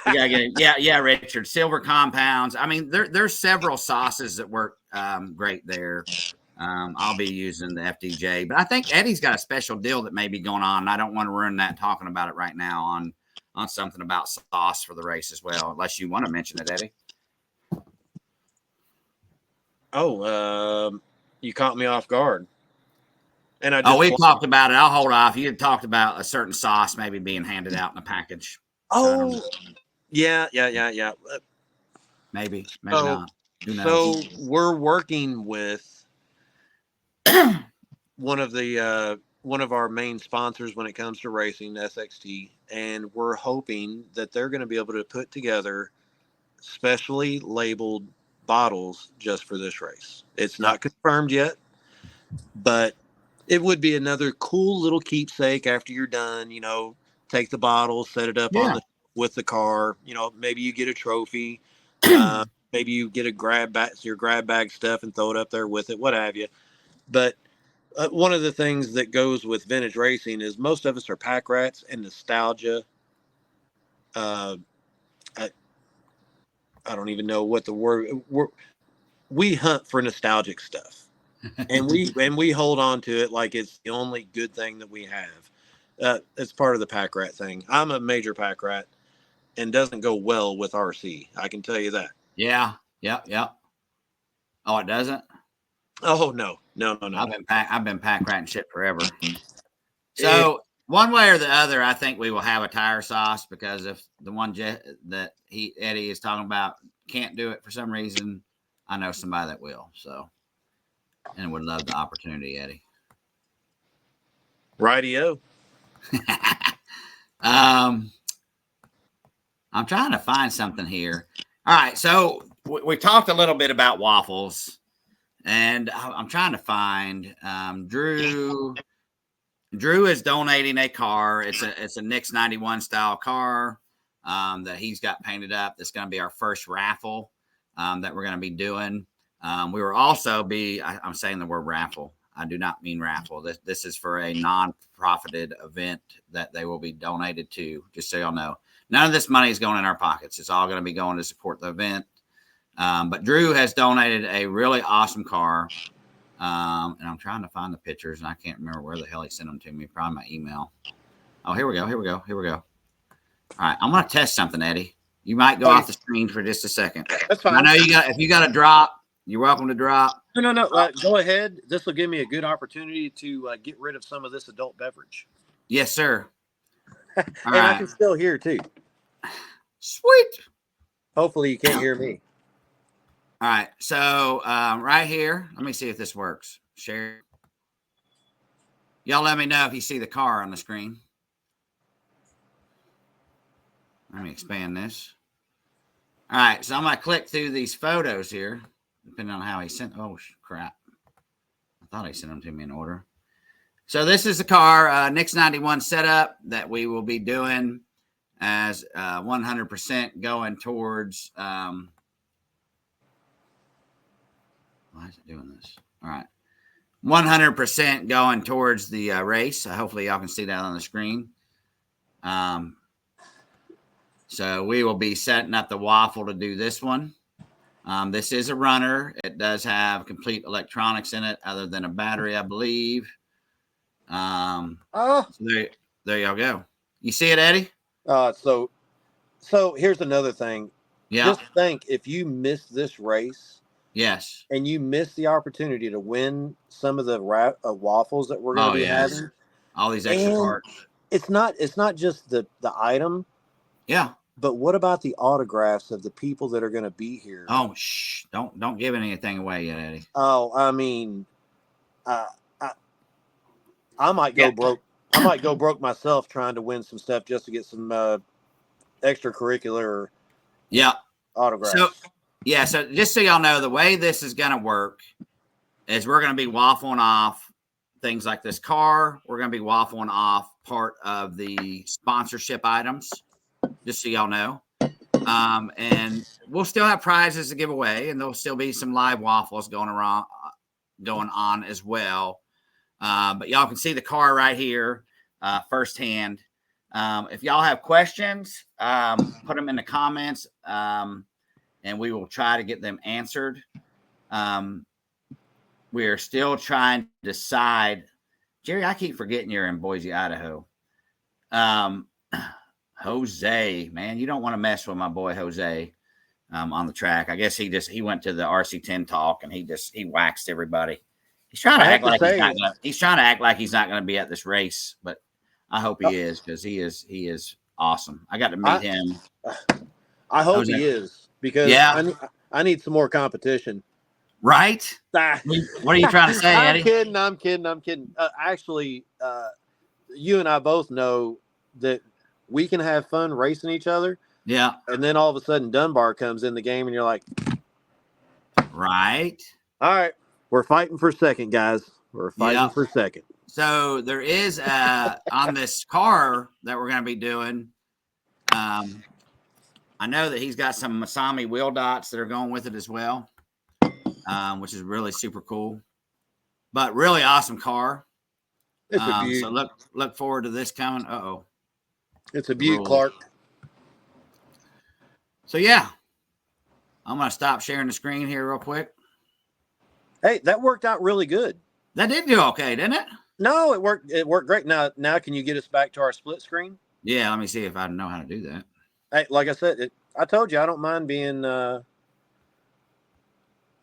You gotta get it. Yeah, Richard. Silver compounds. I mean, there's several sauces that work great there. I'll be using the FDJ, but I think Eddie's got a special deal that may be going on. And I don't want to ruin that talking about it right now on something about sauce for the race as well, unless you want to mention it, Eddie. Oh, you caught me off guard. And we talked about it. I'll hold off. You had talked about a certain sauce maybe being handed out in a package. Oh, yeah. Maybe not. So we're working with one of our main sponsors when it comes to racing, SXT, and we're hoping that they're going to be able to put together specially labeled bottles just for this race. It's not confirmed yet, but it would be another cool little keepsake after you're done. Take the bottle, set it up with the car. Maybe you get a trophy. Maybe you get your grab bag stuff and throw it up there with it, what have you. But one of the things that goes with vintage racing is most of us are pack rats, and nostalgia. I don't even know what the word. We hunt for nostalgic stuff, and we hold on to it like it's the only good thing that we have. It's part of the pack rat thing. I'm a major pack rat, and doesn't go well with RC. I can tell you that. Yeah. Oh, it doesn't? Oh, no. I've been pack ratting shit forever. So one way or the other, I think we will have a tire sauce, because if the one that Eddie is talking about can't do it for some reason, I know somebody that will. So, and would love the opportunity, Eddie. Rightio. I'm trying to find something here. All right, so we talked a little bit about waffles, and I'm trying to find Drew. Drew is donating a car. It's a Nix 91 style car that he's got painted up. That's going to be our first raffle that we're going to be doing. We will also I'm saying the word raffle. I do not mean raffle. This is for a non-profited event that they will be donated to, just so y'all know. None of this money is going in our pockets. It's all going to be going to support the event. But Drew has donated a really awesome car. And I'm trying to find the pictures, and I can't remember where the hell he sent them to me. Probably my email. Oh, here we go. All right, I'm going to test something, Eddie. You might go off the screen for just a second. That's fine. I know if you got to drop, you're welcome to drop. No. Go ahead. This will give me a good opportunity to get rid of some of this adult beverage. Yes, sir. And right. I can still hear too. Sweet. Hopefully you can't hear me. All right. So right here, let me see if this works. Share. Y'all let me know if you see the car on the screen. Let me expand this. All right. So I'm going to click through these photos here, depending on how he sent. Oh, crap. I thought he sent them to me in order. So this is the car, Nix 91 setup that we will be doing as 100% going towards. Why is it doing this? All right. 100% going towards the race. Hopefully y'all can see that on the screen. So we will be setting up the waffle to do this one. This is a runner. It does have complete electronics in it other than a battery, I believe. So there y'all go. You see it, Eddie? So here's another thing. Yeah. Just think, if you miss this race, yes, and you miss the opportunity to win some of the waffles that we're going to be having, all these extra parts. It's not just the item. Yeah. But what about the autographs of the people that are going to be here? Oh, shh! Don't give anything away yet, Eddie. Oh, I mean, I might go broke. I might go broke myself trying to win some stuff just to get some extracurricular autographs. So, yeah. So just so y'all know, the way this is going to work is we're going to be waffling off things like this car. We're going to be waffling off part of the sponsorship items, just so y'all know. And we'll still have prizes to give away, and there'll still be some live waffles going on as well. But y'all can see the car right here firsthand. If y'all have questions, put them in the comments, and we will try to get them answered. We are still trying to decide. Jerry, I keep forgetting you're in Boise, Idaho. Jose, man, you don't want to mess with my boy Jose on the track. I guess he went to the RC10 talk and he waxed everybody. He's trying to act like he's not going to be at this race, but I hope he is, because he is awesome. I got to meet him. I hope he is, because I need some more competition. Right? What are you trying to say, Eddie? I'm kidding. Actually, you and I both know that we can have fun racing each other. Yeah. And then all of a sudden Dunbar comes in the game and you're like, right. All right. We're fighting for second, guys. We're fighting for second. So there is on this car that we're going to be doing. I know that he's got some Masami wheel dots that are going with it as well, which is really super cool. But really awesome car. It's a beaut. So look forward to this coming. Uh-oh. It's a beaut, Clark. So yeah, I'm going to stop sharing the screen here real quick. Hey, that worked out really good. That did do okay, didn't it? No, it worked. It worked great. Now, can you get us back to our split screen? Yeah, let me see if I know how to do that. Hey, like I said, I told you I don't mind being a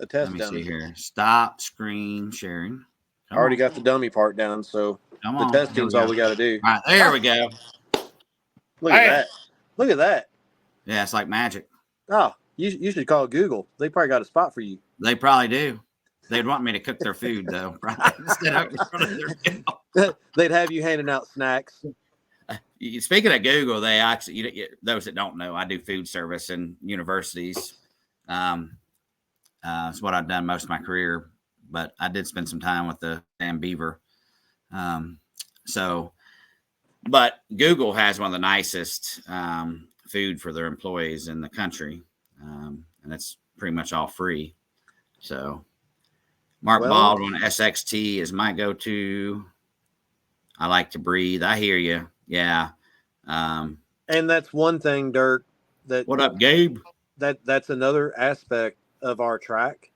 test dummy. Let me see here. Stop screen sharing. I already got the dummy part down, so the testing's all we got to do. All right, there we go. Look at that. Look at that. Yeah, it's like magic. Oh, you should call Google. They probably got a spot for you. They probably do. They'd want me to cook their food, though. Instead of in front of their They'd have you handing out snacks. Speaking of Google, they actually, those that don't know, I do food service in universities. It's what I've done most of my career, but I did spend some time with the damn beaver. But Google has one of the nicest food for their employees in the country, and it's pretty much all free. So Mark Baldwin, SXT is my go-to. I like to breathe. I hear you. Yeah. And that's one thing, Dirk. What up, Gabe? That's another aspect of our track.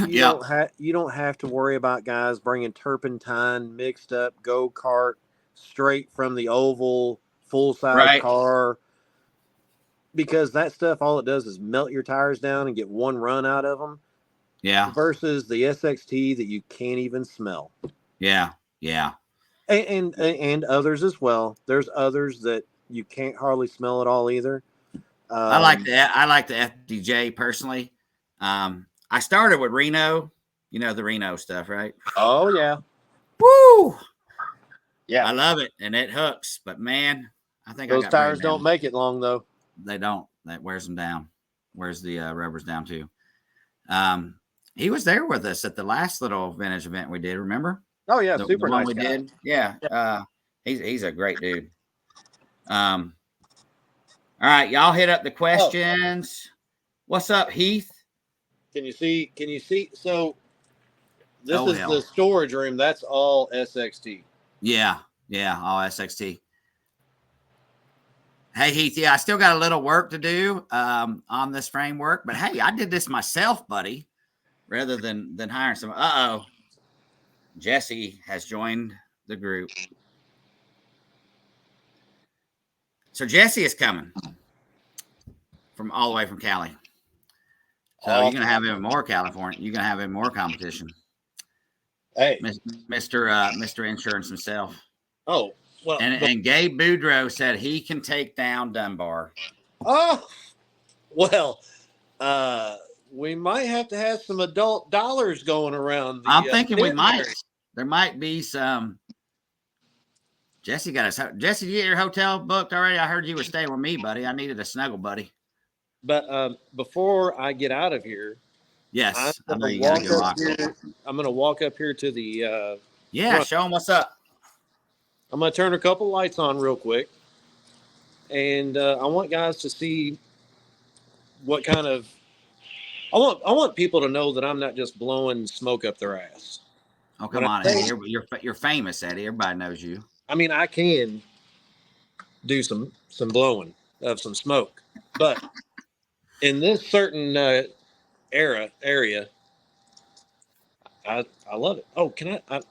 You don't have to worry about guys bringing turpentine, mixed up go-kart straight from the oval, full-size car, because that stuff, all it does is melt your tires down and get one run out of them. Yeah. Versus the SXT that you can't even smell. Yeah. And others as well. There's others that you can't hardly smell at all either. I like the FDJ personally. I started with Reno, the Reno stuff, right? Oh yeah. Woo! Yeah. I love it, and it hooks, but man, I think those tires don't make it long though. They don't. That wears them down. Wears the rubbers down too. He was there with us at the last little vintage event we did, remember? Oh yeah, the super nice one we guy. did. Yeah. He's a great dude. All right, y'all hit up the questions. What's up, Heath? Can you see? So this is the storage room. That's all SXT. Yeah, all SXT. Hey, Heath, I still got a little work to do on this framework, but hey, I did this myself, buddy, rather than hiring some. Jesse has joined the group. So Jesse is coming from all the way from Cali. So you're going to have even more California. You're going to have even more competition. Hey, Mr. Insurance himself. Oh, well. And Gabe Boudreaux said he can take down Dunbar. Oh, well, we might have to have some adult dollars going around. I'm thinking we might. There might be some. Jesse, did you get your hotel booked already? I heard you were staying with me, buddy. I needed a snuggle buddy. But before I get out of here, I'm Yes, I know gonna you got to walk go up rock. here. I'm gonna walk up here to the Yeah, front. show them what's up. I'm gonna turn a couple lights on real quick, and I want guys to see what kind of. I want people to know that I'm not just blowing smoke up their ass. Oh, When come I on, say, Eddie. You're famous, Eddie. Everybody knows you. I mean, I can do some blowing of some smoke, but in this certain area, I love it. Oh, can I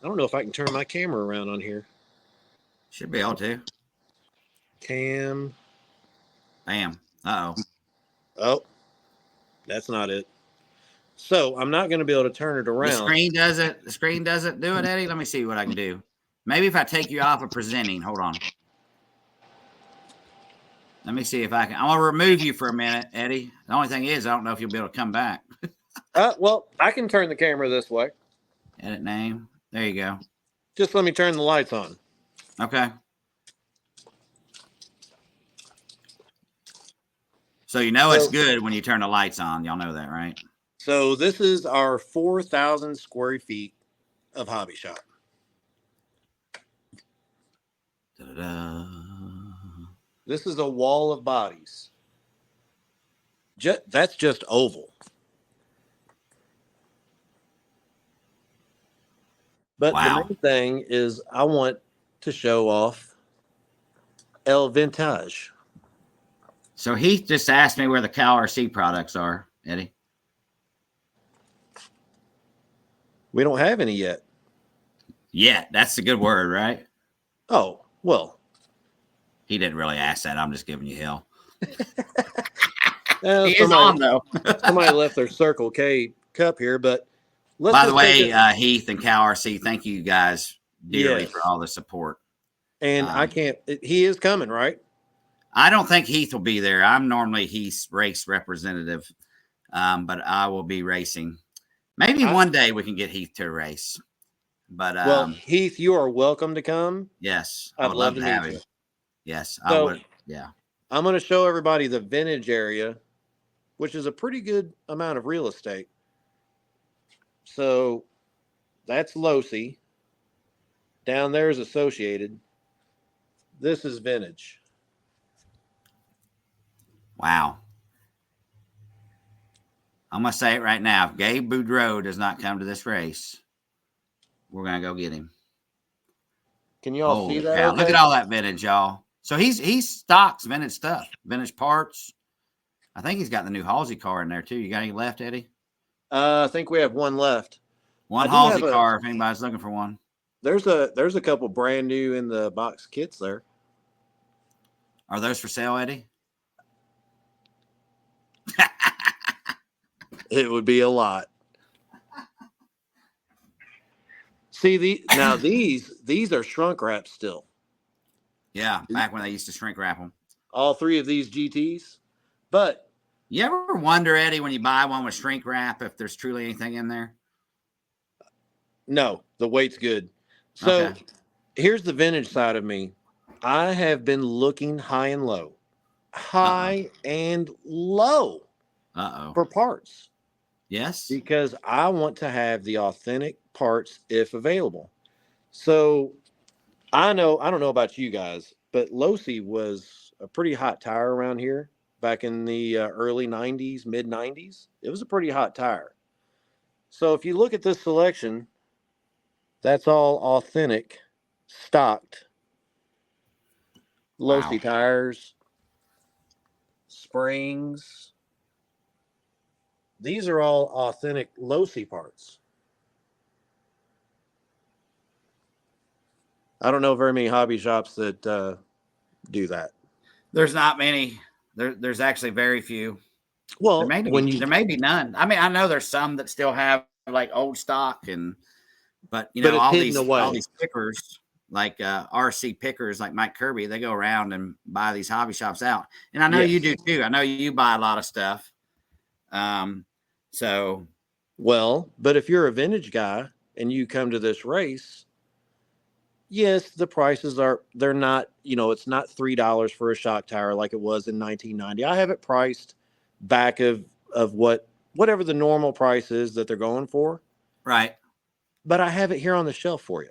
don't know if I can turn my camera around on here. Should be able to. Cam. Bam. Uh-oh. Oh, that's not it. So I'm not going to be able to turn it The around. screen doesn't. The screen doesn't do it, Eddie. Let me see what I can do. Maybe if I take you off of presenting. Hold on. Let me see if I can. I'm gonna remove you for a minute, Eddie. The only thing is, I don't know if you'll be able to come back. Well, I can turn the camera this way. Edit name. There you go. Just let me turn the lights on. Okay. So you know it's good when you turn the lights on. Y'all know that, right? So this is our 4,000 square feet of hobby shop. Da-da-da. This is a wall of bodies. That's just oval. But the Wow. main thing is I want to show off El Vintage. So he just asked me where the Cal RC products are, Eddie. We don't have any yet. Yeah, that's a good word, right? Oh, well. He didn't really ask that. I'm just giving you hell. He is on, though. Somebody left their Circle K cup here, but By the way, Heath and Cal RC, thank you guys dearly for all the support. And I can't. He is coming, right? I don't think Heath will be there. I'm normally Heath's race representative, but I will be racing. Maybe one day we can get Heath to a race. But well, Heath, you are welcome to come. Yes, I'd love to meet you. Yes, so, I would. Yeah. I'm going to show everybody the vintage area, which is a pretty good amount of real estate. So that's Losi. Down there is Associated. This is vintage. Wow. I'm going to say it right now. If Gabe Boudreau does not come to this race, we're going to go get him. Can you all see that? Okay? Look at all that vintage, y'all. So he stocks vintage stuff, vintage parts. I think he's got the new Halsey car in there too. You got any left, Eddie? I think we have one left. One Halsey car if anybody's looking for one. There's a couple brand new in the box kits there. Are those for sale, Eddie? It would be a lot. See, these are shrunk wraps still. Yeah, back when they used to shrink wrap them. All three of these GTs. But you ever wonder, Eddie, when you buy one with shrink wrap, if there's truly anything in there? No, the weight's good. So here's the vintage side of me. I have been looking high and low. And low for parts. Yes. Because I want to have the authentic parts if available. So I don't know about you guys, but Losi was a pretty hot tire around here back in the early 90s, mid 90s. It was a pretty hot tire. So if you look at this selection, that's all authentic, stocked Losi tires, springs. These are all authentic Losi parts. I don't know very many hobby shops that do that. There's not many. There's actually very few. Well, there may be none. I mean, I know there's some that still have like old stock, but you know, all these pickers, like RC pickers, like Mike Kirby, they go around and buy these hobby shops out. And I know you do too. I know you buy a lot of stuff. But if you're a vintage guy and you come to this race, yes, the prices they're not, it's not $3 for a shock tire like it was in 1990. I have it priced back of whatever the normal price is that they're going for. Right. But I have it here on the shelf for you.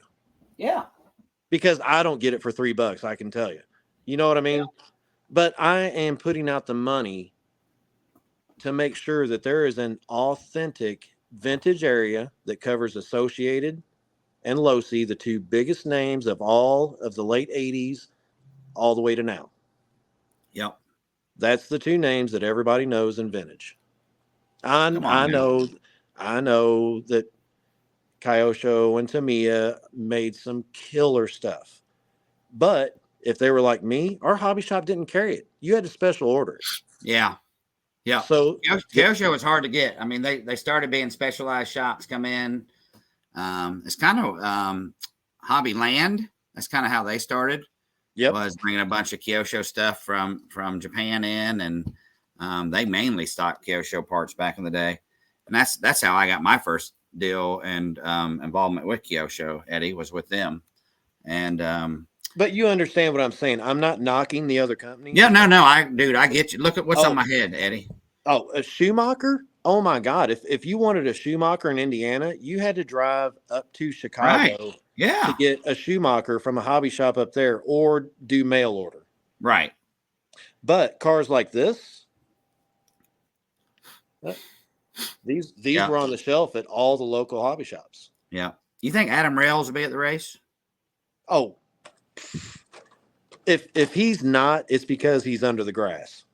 Yeah. Because I don't get it for $3, I can tell you. You know what I mean? Yeah. But I am putting out the money to make sure that there is an authentic vintage area that covers Associated and Losi, the two biggest names of all of the late 80s all the way to now. Yep. That's the two names that everybody knows in vintage. I know that Kyosho and Tamiya made some killer stuff. But if they were like me, our hobby shop didn't carry it. You had to special order it. Yeah. Yeah. So Kyosho was hard to get. I mean, they started being specialized shops come in. It's kind of Hobby Land. That's kind of how they started. Yep. Was bringing a bunch of Kyosho stuff from Japan in, and they mainly stocked Kyosho parts back in the day. And that's how I got my first deal and involvement with Kyosho. Eddie was with them, and but you understand what I'm saying. I'm not knocking the other companies. Yeah, no, I get you. Look at what's on my head, Eddie. Oh, a Schumacher? Oh my God! If you wanted a Schumacher in Indiana, you had to drive up to Chicago, to get a Schumacher from a hobby shop up there, or do mail order. Right. But cars like this, these were on the shelf at all the local hobby shops. Yeah. You think Adam Rails will be at the race? Oh, if he's not, it's because he's under the grass.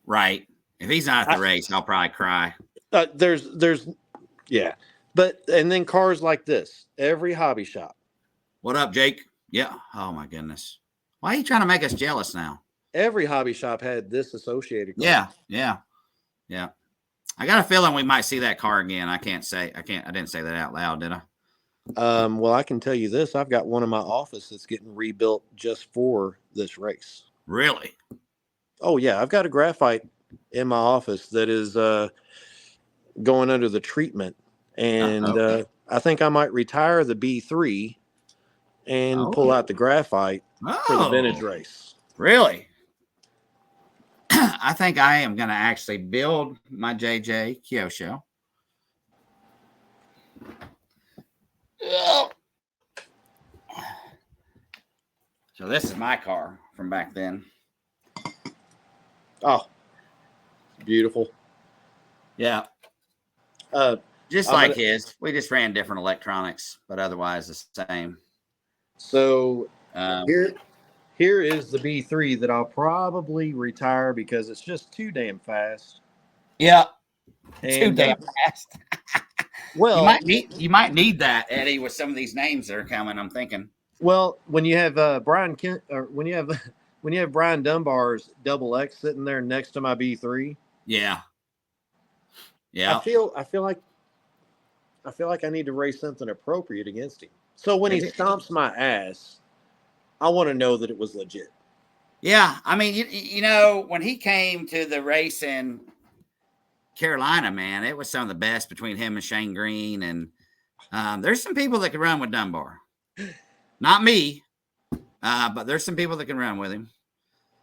Right. If he's not at the race, I'll probably cry. Yeah. But, and then cars like this, every hobby shop. What up, Jake? Yeah. Oh my goodness. Why are you trying to make us jealous now? Every hobby shop had this associated car. Yeah. I got a feeling we might see that car again. I didn't say that out loud, did I? Well, I can tell you this. I've got one in my office that's getting rebuilt just for this race. Really? Oh yeah. I've got a graphite in my office that is going under the treatment, and I think I might retire the B3 and pull out the graphite for the vintage race. Really? I think I am going to actually build my JJ Kyosho. So this is my car from back then. Oh, beautiful. Yeah. Just like his. We just ran different electronics, but otherwise the same. So here is the B3 that I'll probably retire because it's just too damn fast. Yeah. Too damn fast. Well, you might need that, Eddie, with some of these names that are coming, I'm thinking. Well, when you have when you have Brian Dunbar's double X sitting there next to my B3. Yeah. I feel like I need to raise something appropriate against him. So when he stomps my ass, I want to know that it was legit. Yeah, I mean, you know, when he came to the race in Carolina, man, it was some of the best between him and Shane Green, and there's some people that can run with Dunbar. Not me, but there's some people that can run with him.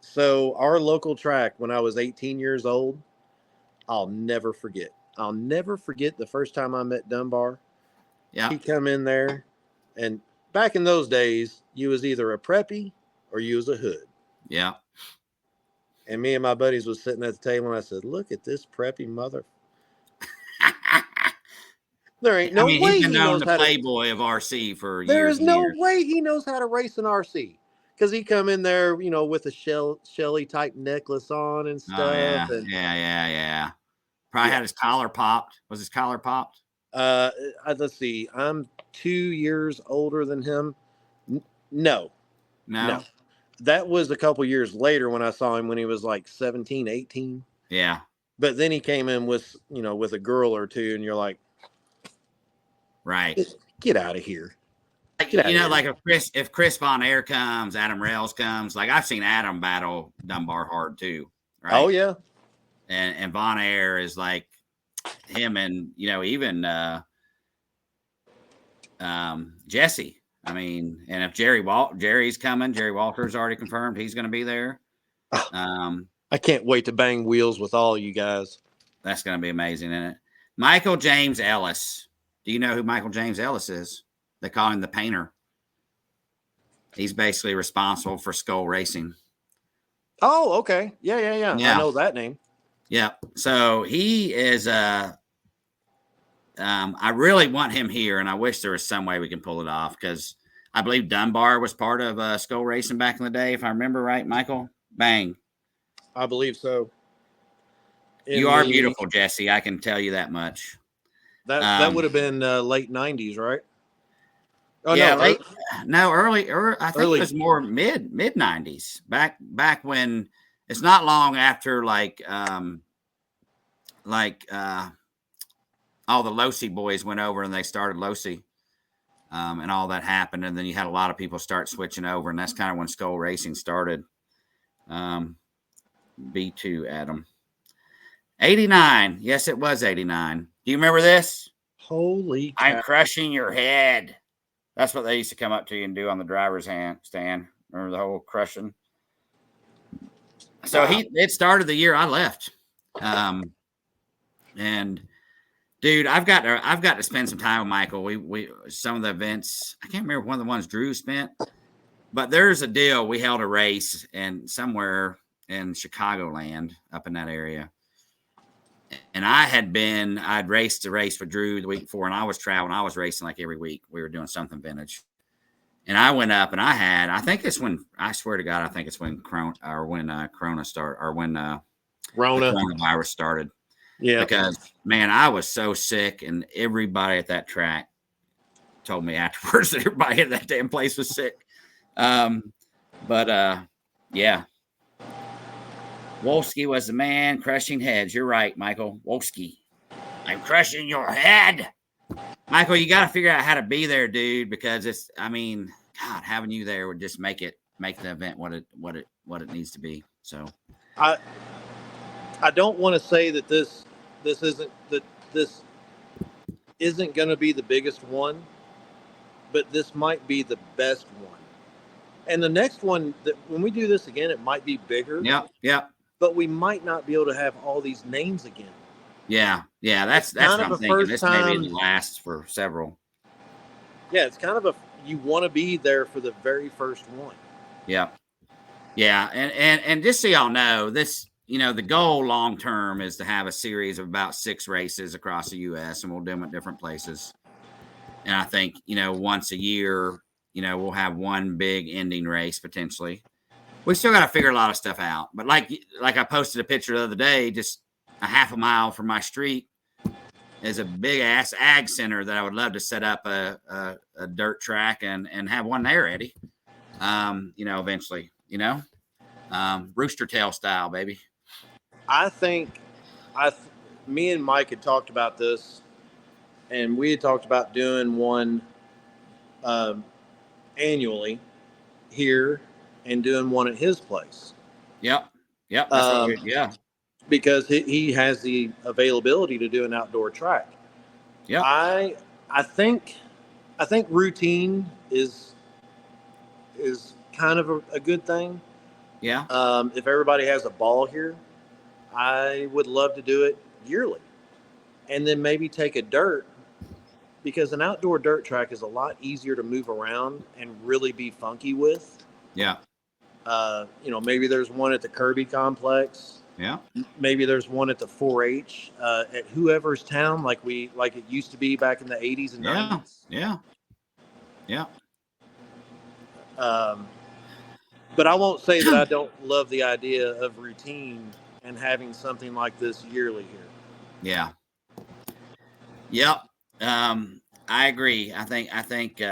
So our local track, when I was 18 years old, I'll never forget. I'll never forget the first time I met Dunbar. Yeah, he come in there, and back in those days, you was either a preppy or you was a hood. Yeah. And me and my buddies was sitting at the table, and I said, "Look at this preppy mother." There ain't no way he's been known the playboy of RC for years. There is no way he knows how to race an RC, because he come in there, you know, with a Shelly type necklace on and stuff. Oh, yeah. Probably had his collar popped. Was his collar popped? Let's see. I'm 2 years older than him. No. That was a couple years later when I saw him when he was like 17, 18. Yeah. But then he came in with, you know, with a girl or two, and you're like, right. Get out of here. Like if Chris Von Air comes, Adam Rails comes, like I've seen Adam battle Dunbar hard too. Right. Oh yeah. And Von Air is like him, and you know, even Jesse. I mean, and if Jerry's coming, Jerry Walter's already confirmed he's going to be there. I can't wait to bang wheels with all you guys. That's going to be amazing, isn't it? Michael James Ellis. Do you know who Michael James Ellis is? They call him the painter. He's basically responsible for Skull Racing. Oh, okay. Yeah. I know that name. Yeah. So he is I really want him here, and I wish there was some way we can pull it off, because I believe Dunbar was part of Skull Racing back in the day, if I remember right, Michael. Bang. I believe so. You are beautiful, Jesse. I can tell you that much. That would have been late 90s, right? Oh yeah, early. I think it was more mid 90s. Back when, it's not long after like all the Losi boys went over and they started Losi, and all that happened, and then you had a lot of people start switching over, and that's kind of when Skull Racing started. B2 Adam. 89. Yes, it was 89. Do you remember this? Holy cow. I'm crushing your head. That's what they used to come up to you and do on the driver's stand. Remember the whole crushing? So it started the year I left. And dude, I've got to spend some time with Michael. We some of the events, I can't remember one of the ones Drew spent, but there's a deal. We held a race and somewhere in Chicagoland, up in that area. And I'd raced a race with Drew the week before, and I was traveling. I was racing like every week. We were doing something vintage. And I went up and I think it's when, I swear to God, I think it's when Corona started, or when coronavirus started. Yeah. Because, man, I was so sick, and everybody at that track told me afterwards that everybody at that damn place was sick. Yeah. Wolski was the man crushing heads. You're right, Michael. Wolski. I'm crushing your head. Michael, you got to figure out how to be there, dude, because God, having you there would just make the event what it needs to be. So I don't want to say that this isn't going to be the biggest one, but this might be the best one. And the next one, that when we do this again, it might be bigger. Yeah. But we might not be able to have all these names again. Yeah. That's what I'm thinking. This may be the last for several. Yeah, it's kind of you want to be there for the very first one. Yeah. And just so y'all know, this, the goal long term is to have a series of about 6 races across the U.S., and we'll do them at different places. And I think, once a year, we'll have one big ending race potentially. We still got to figure a lot of stuff out. But like I posted a picture the other day, just a half a mile from my street is a big ass ag center that I would love to set up a dirt track and have one there, Eddie. Eventually, rooster tail style, baby. I think me and Mike had talked about this, and we had talked about doing one annually here and doing one at his place. Yep. That's yeah. Because he has the availability to do an outdoor track. Yeah. I think routine is kind of a good thing. Yeah. If everybody has a ball here, I would love to do it yearly, and then maybe take a dirt, because an outdoor dirt track is a lot easier to move around and really be funky with. Yeah. Maybe there's one at the Kirby complex. Yeah. Maybe there's one at the 4-H at whoever's town, like it used to be back in the 80s and 90s. Yeah. But I won't say that I don't love the idea of routine and having something like this yearly here. Yeah. Yep. I agree. I think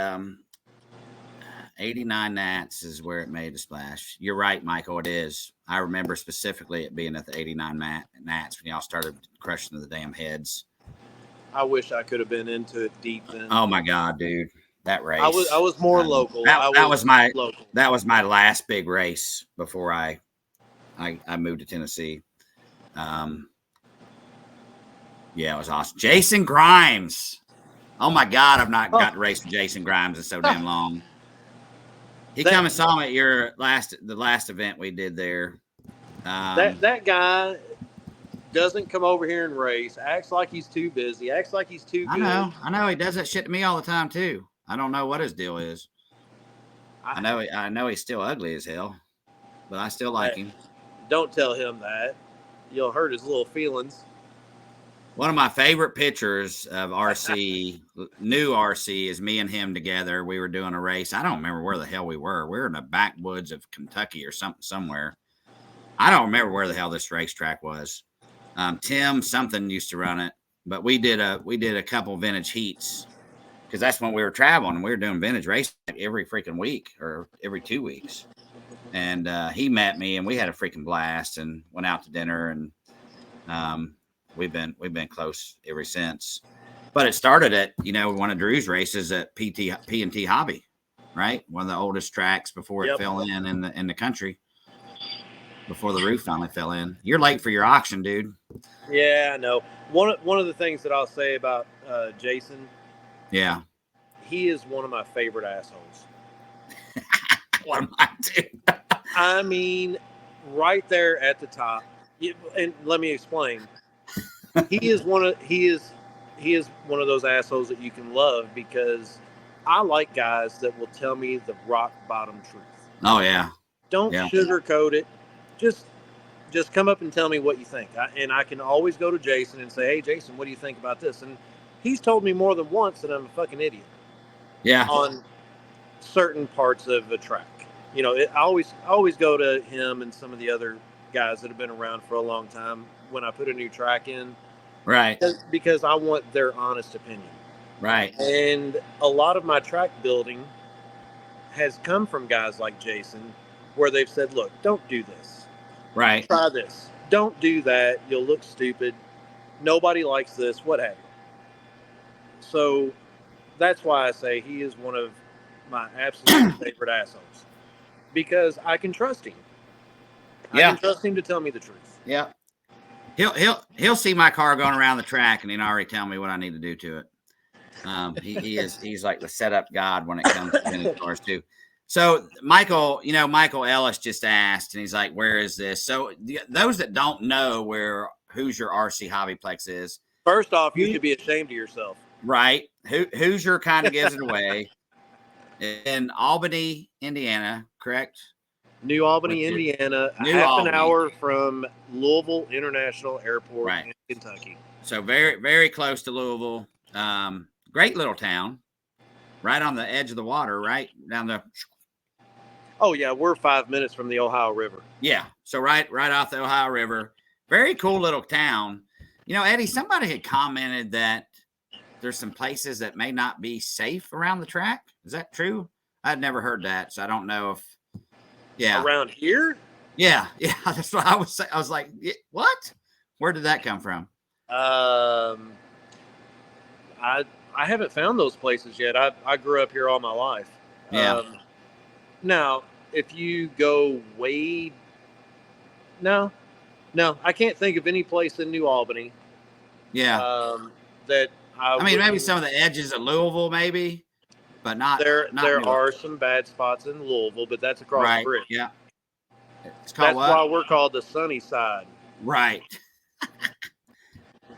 89 Nats is where it made a splash. You're right, Michael. It is. I remember specifically it being at the 89 Nats when y'all started crushing the damn heads. I wish I could have been into it deep then. Oh my God, dude. That race. I was more local. That was my last big race before I moved to Tennessee. Yeah, it was awesome. Jason Grimes. Oh my God, I've not got to race with Jason Grimes in so damn long. He come and saw me at the last event we did there. That guy doesn't come over here and race. Acts like he's too busy. Acts like he's too good. I know. He does that shit to me all the time too. I don't know what his deal is. I know he's still ugly as hell, but I still like him. Don't tell him that. You'll hurt his little feelings. One of my favorite pictures of RC, new RC, is me and him together. We were doing a race. I don't remember where the hell we were. We were in the backwoods of Kentucky or somewhere. I don't remember where the hell this racetrack was. Tim something used to run it, but we did a couple vintage heats because that's when we were traveling. We were doing vintage racing every freaking week or every 2 weeks. And he met me, and we had a freaking blast, and went out to dinner, and we've been close ever since. But it started at one of Drew's races at P&T Hobby, right? One of the oldest tracks before it fell in the country. Before the roof finally fell in. You're late for your auction, dude. Yeah, I know. One of the things that I'll say about Jason, yeah, he is one of my favorite assholes. What am I doing? I mean, right there at the top. And let me explain. He is one of those assholes that you can love, because I like guys that will tell me the rock bottom truth. Oh yeah. Don't sugarcoat it. Just come up and tell me what you think. And I can always go to Jason and say, hey, Jason, what do you think about this? And he's told me more than once that I'm a fucking idiot. Yeah. On certain parts of the track. I always go to him and some of the other guys that have been around for a long time when I put a new track in. Right. Because I want their honest opinion. Right. And a lot of my track building has come from guys like Jason, where they've said, look, don't do this. Right. Try this. Don't do that. You'll look stupid. Nobody likes this. What have you. So that's why I say he is one of my absolute favorite assholes. Because I can trust him. I can trust him to tell me the truth. Yeah. He'll see my car going around the track, and he'll already tell me what I need to do to it. He's like the setup god when it comes to vintage cars too. So Michael Ellis just asked, and he's like, where is this? So those that don't know where Hoosier RC Hobbyplex is. First off, you should be ashamed of yourself. Right. Hoosier kind of gives it away. In Albany, Indiana, correct? New Albany, Indiana, half an hour from Louisville International Airport in Kentucky. So very, very close to Louisville. Great little town. Right on the edge of the water, right down the... Oh, yeah, we're 5 minutes from the Ohio River. Yeah, so right off the Ohio River. Very cool little town. Eddie, somebody had commented that there's some places that may not be safe around the track. Is that true? I'd never heard that, so I don't know if... Yeah. Around here? Yeah, that's what I was saying. I was like, what? Where did that come from? I haven't found those places yet. I grew up here all my life. Yeah. Now, if you go way... No, I can't think of any place in New Albany. Yeah. That maybe some of the edges of Louisville, maybe, but not. There are some bad spots in Louisville, but that's across the bridge. Yeah. It's called that's why we're called the sunny side. Right.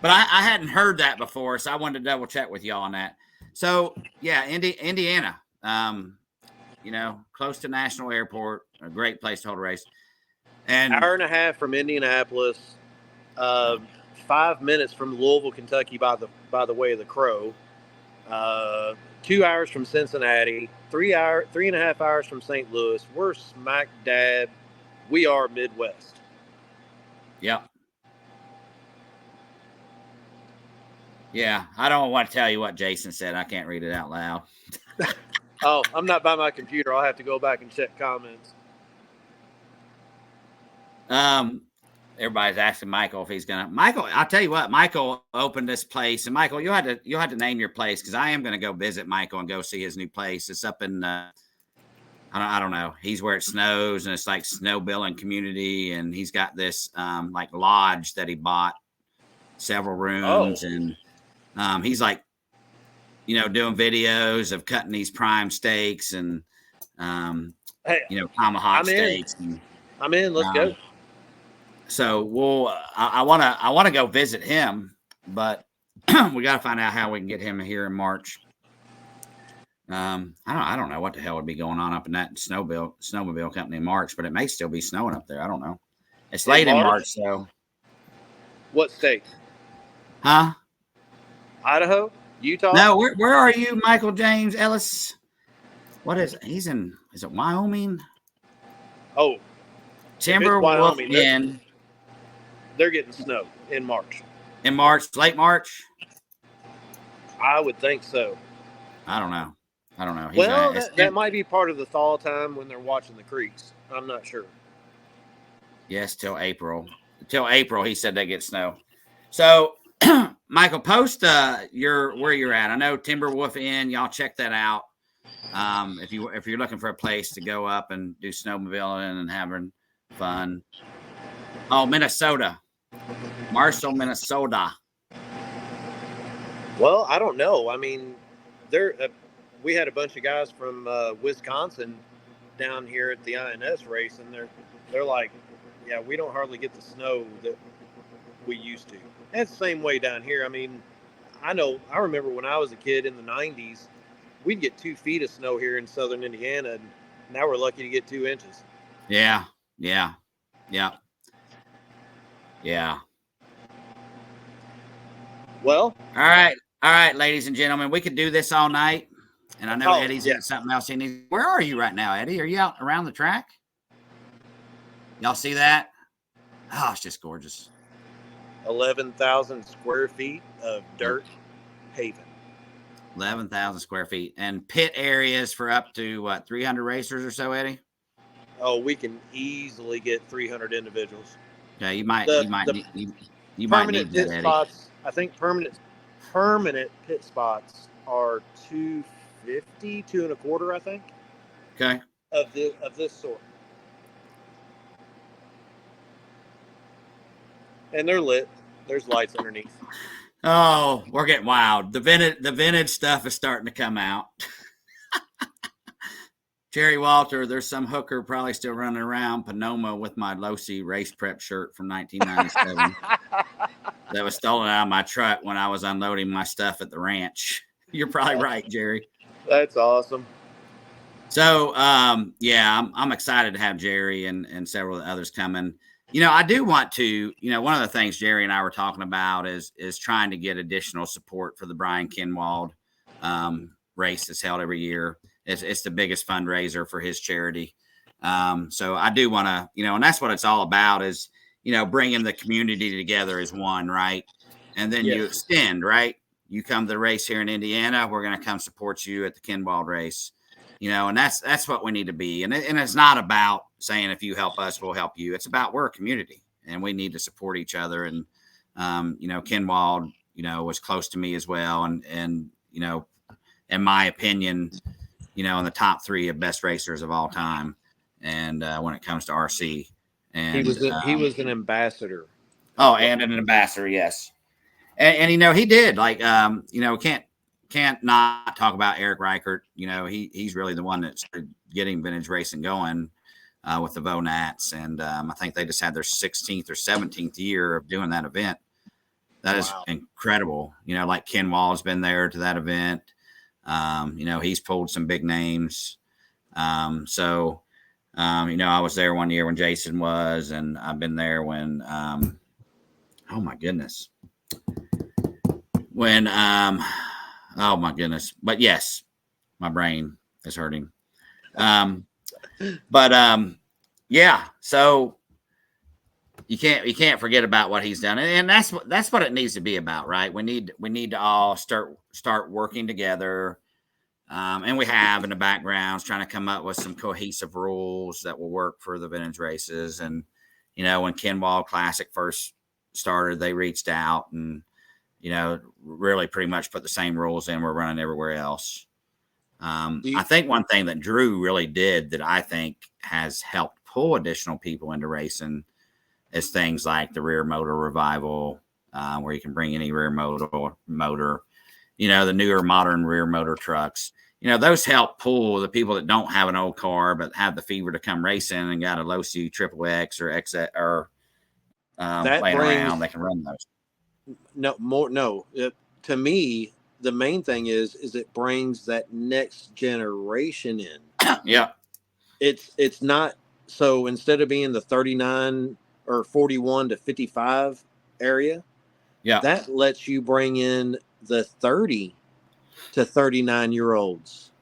But I hadn't heard that before, so I wanted to double check with y'all on that. So yeah, Indiana, close to National Airport, a great place to hold a race. And hour and a half from Indianapolis, 5 minutes from Louisville, Kentucky, by the way of the crow. 2 hours from Cincinnati, 3.5 hours from St. Louis. We're smack dab. We are Midwest. Yep. Yeah, I don't want to tell you what Jason said. I can't read it out loud. Oh, I'm not by my computer. I'll have to go back and check comments. Everybody's asking Michael if he's gonna. Michael, I'll tell you what. Michael opened this place, and Michael, you'll have to name your place, because I am going to go visit Michael and go see his new place. It's up in I don't know. He's where it snows, and it's like snow building community, and he's got this like lodge that he bought, several rooms, and he's like, doing videos of cutting these prime steaks and tomahawk steaks. I'm in. Let's go. So I want to go visit him, but we got to find out how we can get him here in March. I don't know what the hell would be going on up in that snowmobile company in March, but it may still be snowing up there. I don't know. It's late in March, so. What state? Huh? Idaho? Utah? No, where are you, Michael James Ellis? What is he's in? Is it Wyoming? Oh, Timberwolf Inn. They're getting snow in March. In March, late March? I would think so. I don't know. Well, that might be part of the thaw time when they're watching the creeks. I'm not sure. Yes, till April. Till April, he said they get snow. So, Michael, post where you're at. I know Timberwolf Inn. Y'all check that out. If you're looking for a place to go up and do snowmobiling and having fun. Oh, Minnesota, Marshall, Minnesota. Well, I don't know. I mean, we had a bunch of guys from Wisconsin down here at the INS race, and they're like, yeah, we don't hardly get the snow that we used to. And it's the same way down here. I mean, I remember when I was a kid in the 90s, we'd get 2 feet of snow here in southern Indiana, and now we're lucky to get 2 inches. Yeah. Well, all right, ladies and gentlemen, we could do this all night. And I know Eddie's in something else. Where are you right now, Eddie? Are you out around the track? Y'all see that? Oh, it's just gorgeous. 11,000 square feet of dirt paving. 11,000 square feet. And pit areas for up to, 300 racers or so, Eddie? Oh, we can easily get 300 individuals. Yeah, you might need pit that, spots. I think permanent pit spots are 250, 2.25, I think. Okay. Of this sort. And they're lit. There's lights underneath. Oh, we're getting wild. The vintage stuff is starting to come out. Jerry Walter, there's some hooker probably still running around Panoma with my Losi race prep shirt from 1997 that was stolen out of my truck when I was unloading my stuff at the ranch. You're probably right, Jerry. That's awesome. So, yeah, I'm excited to have Jerry and several of the others coming. I do want to, one of the things Jerry and I were talking about is trying to get additional support for the Brian Kinwald race that's held every year. It's the biggest fundraiser for his charity. So I do want to, and that's what it's all about is, bringing the community together as one, right? And then you extend, right? You come to the race here in Indiana, we're going to come support you at the Kinwald race, and that's what we need to be. And it's not about saying, if you help us, we'll help you. It's about we're a community and we need to support each other. And, Kinwald, was close to me as well. And, in my opinion, in the top 3 of best racers of all time. And when it comes to RC, and he was an ambassador. Oh, and an ambassador. Yes. And he did can't not talk about Eric Reichert. He's really the one that's getting vintage racing going with the Vonats. And I think they just had their 16th or 17th year of doing that event. That is incredible. Like Ken Wall's been there to that event. He's pulled some big names. I was there one year when Jason was, and I've been there when, oh my goodness. Oh my goodness. But yes, my brain is hurting. Yeah. So you can't forget about what he's done. And that's what it needs to be about, right? We need to all start working together. And we have in the backgrounds trying to come up with some cohesive rules that will work for the vintage races. And, when Kinwald Classic first started, they reached out and, really pretty much put the same rules in we're running everywhere else. I think one thing that Drew really did that I think has helped pull additional people into racing is things like the rear motor revival, where you can bring any rear motor, the newer modern rear motor trucks. Those help pull the people that don't have an old car but have the fever to come racing and got a Losi Triple X or X or laying around. They can run those. To me, the main thing is it brings that next generation in. Yeah. It's not, so instead of being the 39 or 41 to 55 area, Yeah. that lets you bring in the 30 to 39-year-olds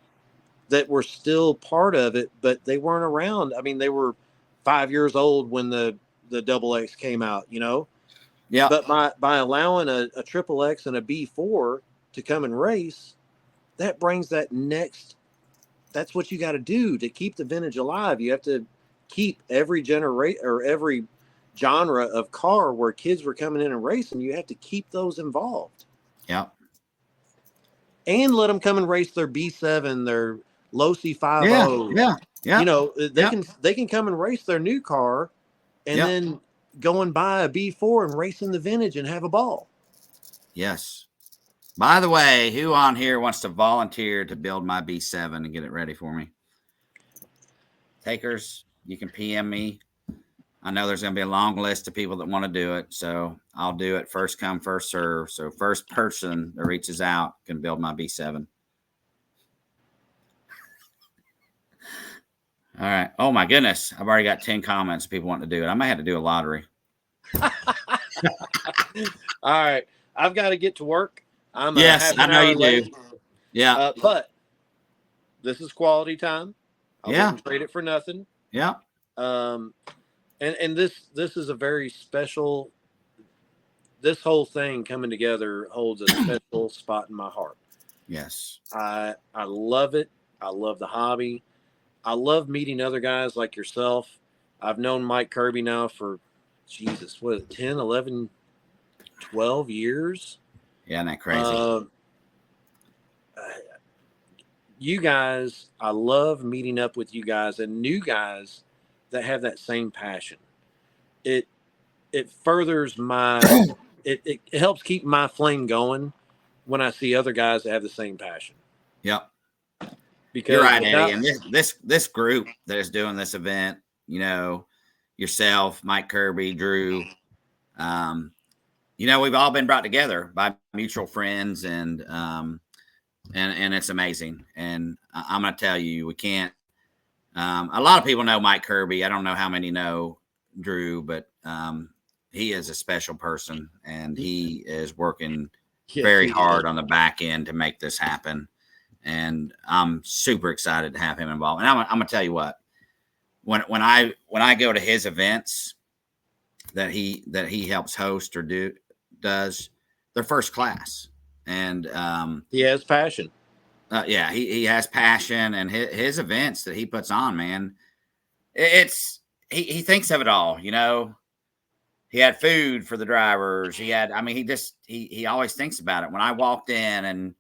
that were still part of it, but they weren't around. I mean, they were 5 years old when the double X came out, Yeah. But by allowing a triple X and a B4 to come and race, that brings that next. That's what you got to do to keep the vintage alive. You have to keep every generation or every genre of car where kids were coming in and racing. You have to keep those involved. Yeah. And let them come and race their B7, their low C50. Yeah. They can come and race their new car, and then go and buy a B4 and race in the vintage and have a ball. Yes. By the way, who on here wants to volunteer to build my B7 and get it ready for me? Takers, you can PM me. I know there's going to be a long list of people that want to do it, so I'll do it first come, first serve. So first person that reaches out can build my B7. All right. Oh, my goodness. I've already got 10 comments. People want to do it. I might have to do a lottery. All right. I've got to get to work. Yes, I know you late. Do. Yeah. But this is quality time. I wouldn't trade it for nothing. Yeah. And this is a very special. This whole thing coming together holds a special spot in my heart. Yes. I love it. I love the hobby. I love meeting other guys like yourself. I've known Mike Kirby now for, 10, 11, 12 years. Yeah, isn't that crazy? You guys, I love meeting up with you guys and new guys that have that same passion. It furthers my, it helps keep my flame going when I see other guys that have the same passion. Yep. Because you're right, Eddie. And this group that is doing this event, yourself, Mike Kirby, Drew, we've all been brought together by mutual friends, and it's amazing. And I'm going to tell you, we can't. A lot of people know Mike Kirby. I don't know how many know Drew, but he is a special person, and he is working very hard on the back end to make this happen. And I'm super excited to have him involved. And I'm going to tell you what, when I go to his events that he helps host or does, they're first class. And he has passion. He has passion, and his events that he puts on, man, he thinks of it all. He had food for the drivers. He always thinks about it. When I walked in, and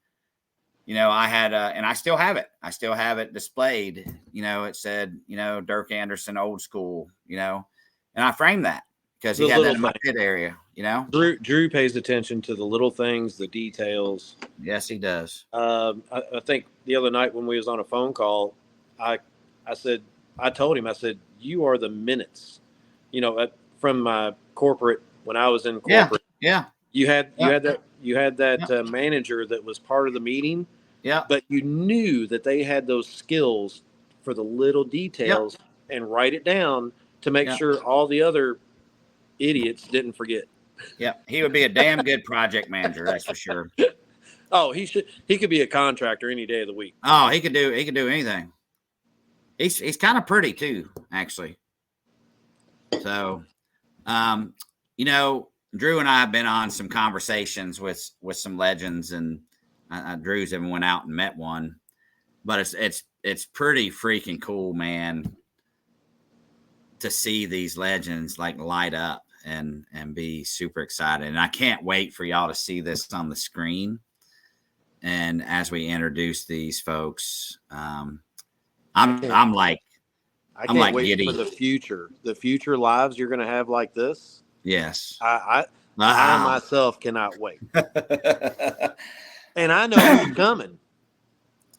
I had and I still have it. I still have it displayed. It said, Dirk Anderson, old school. And I framed that because he had that in my pit area. Drew pays attention to the little things, the details. Yes, he does. I think the other night when we was on a phone call, I told him, I said, you are the minutes, from my corporate, when I was in corporate. Yeah. You had that manager that was part of the meeting. Yeah. But you knew that they had those skills for the little details and write it down to make sure all the other idiots didn't forget. Yeah. He would be a damn good project manager. That's for sure. Oh, he could be a contractor any day of the week. Oh, he could do anything. He's kind of pretty too, actually. So, Drew and I have been on some conversations with some legends, and Drew's even went out and met one, but it's pretty freaking cool, man, to see these legends like light up and be super excited. And I can't wait for y'all to see this on the screen. And as we introduce these folks, I'm like wait for the future lives you're going to have like this. Yes. I myself cannot wait. And I know who's coming.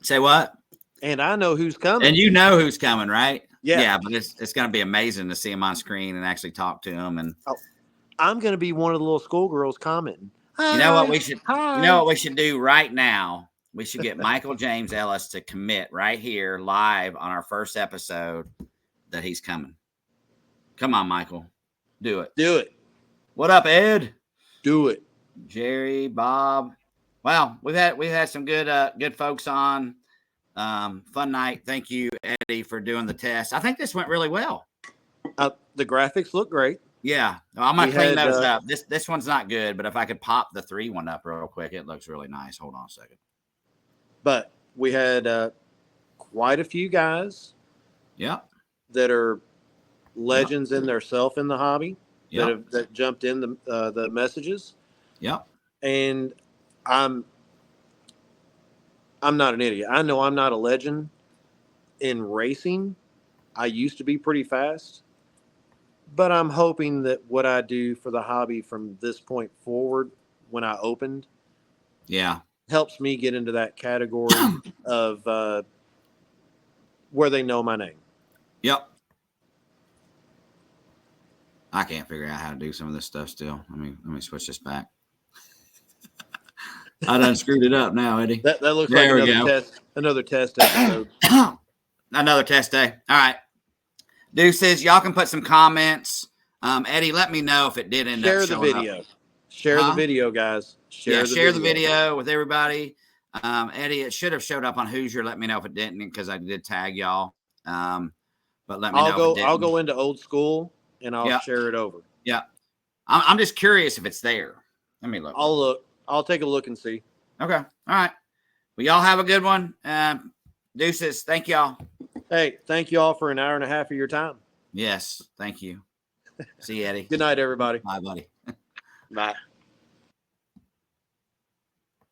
Say what? And I know who's coming. And you know who's coming, right? Yeah. Yeah, but it's going to be amazing to see him on screen and actually talk to him. And I'm going to be one of the little schoolgirls commenting. Hi, You know what we should? hi. You know what we should do right now? We should get Michael James Ellis to commit right here live on our first episode that he's coming. Come on, Michael. Do it. Do it. What up, Ed? Do it. Jerry, Bob. Well, we've had some good folks on. Fun night. Thank you, Eddie, for doing the test. I think this went really well. The graphics look great. Yeah, I'm gonna clean those up. This one's not good, but if I could pop the 3 one up real quick, it looks really nice. Hold on a second. But we had quite a few guys. Yep. That are legends in their self in the hobby. Yep. That jumped in the messages. Yep. And I'm not an idiot. I know I'm not a legend in racing. I used to be pretty fast. But I'm hoping that what I do for the hobby from this point forward, when I opened, helps me get into that category of where they know my name. Yep. I can't figure out how to do some of this stuff still. Let me switch this back. I done screwed it up now, Eddie. That looks like another test episode. Another test day. All right. Deuces, y'all can put some comments. Eddie, let me know if it did end up showing up. Share the video, guys. Share the video with everybody. Eddie, it should have showed up on Hoosier. Let me know if it didn't, because I did tag y'all. But let me know if it didn't. I'll go into old school and I'll share it over. Yeah. I'm just curious if it's there. Let me look. I'll look. I'll take a look and see. Okay. All right. Well, y'all have a good one. Deuces. Thank y'all. Hey, thank you all for an hour and a half of your time. Yes. Thank you. See you, Eddie. Good night, everybody. Bye, buddy. Bye.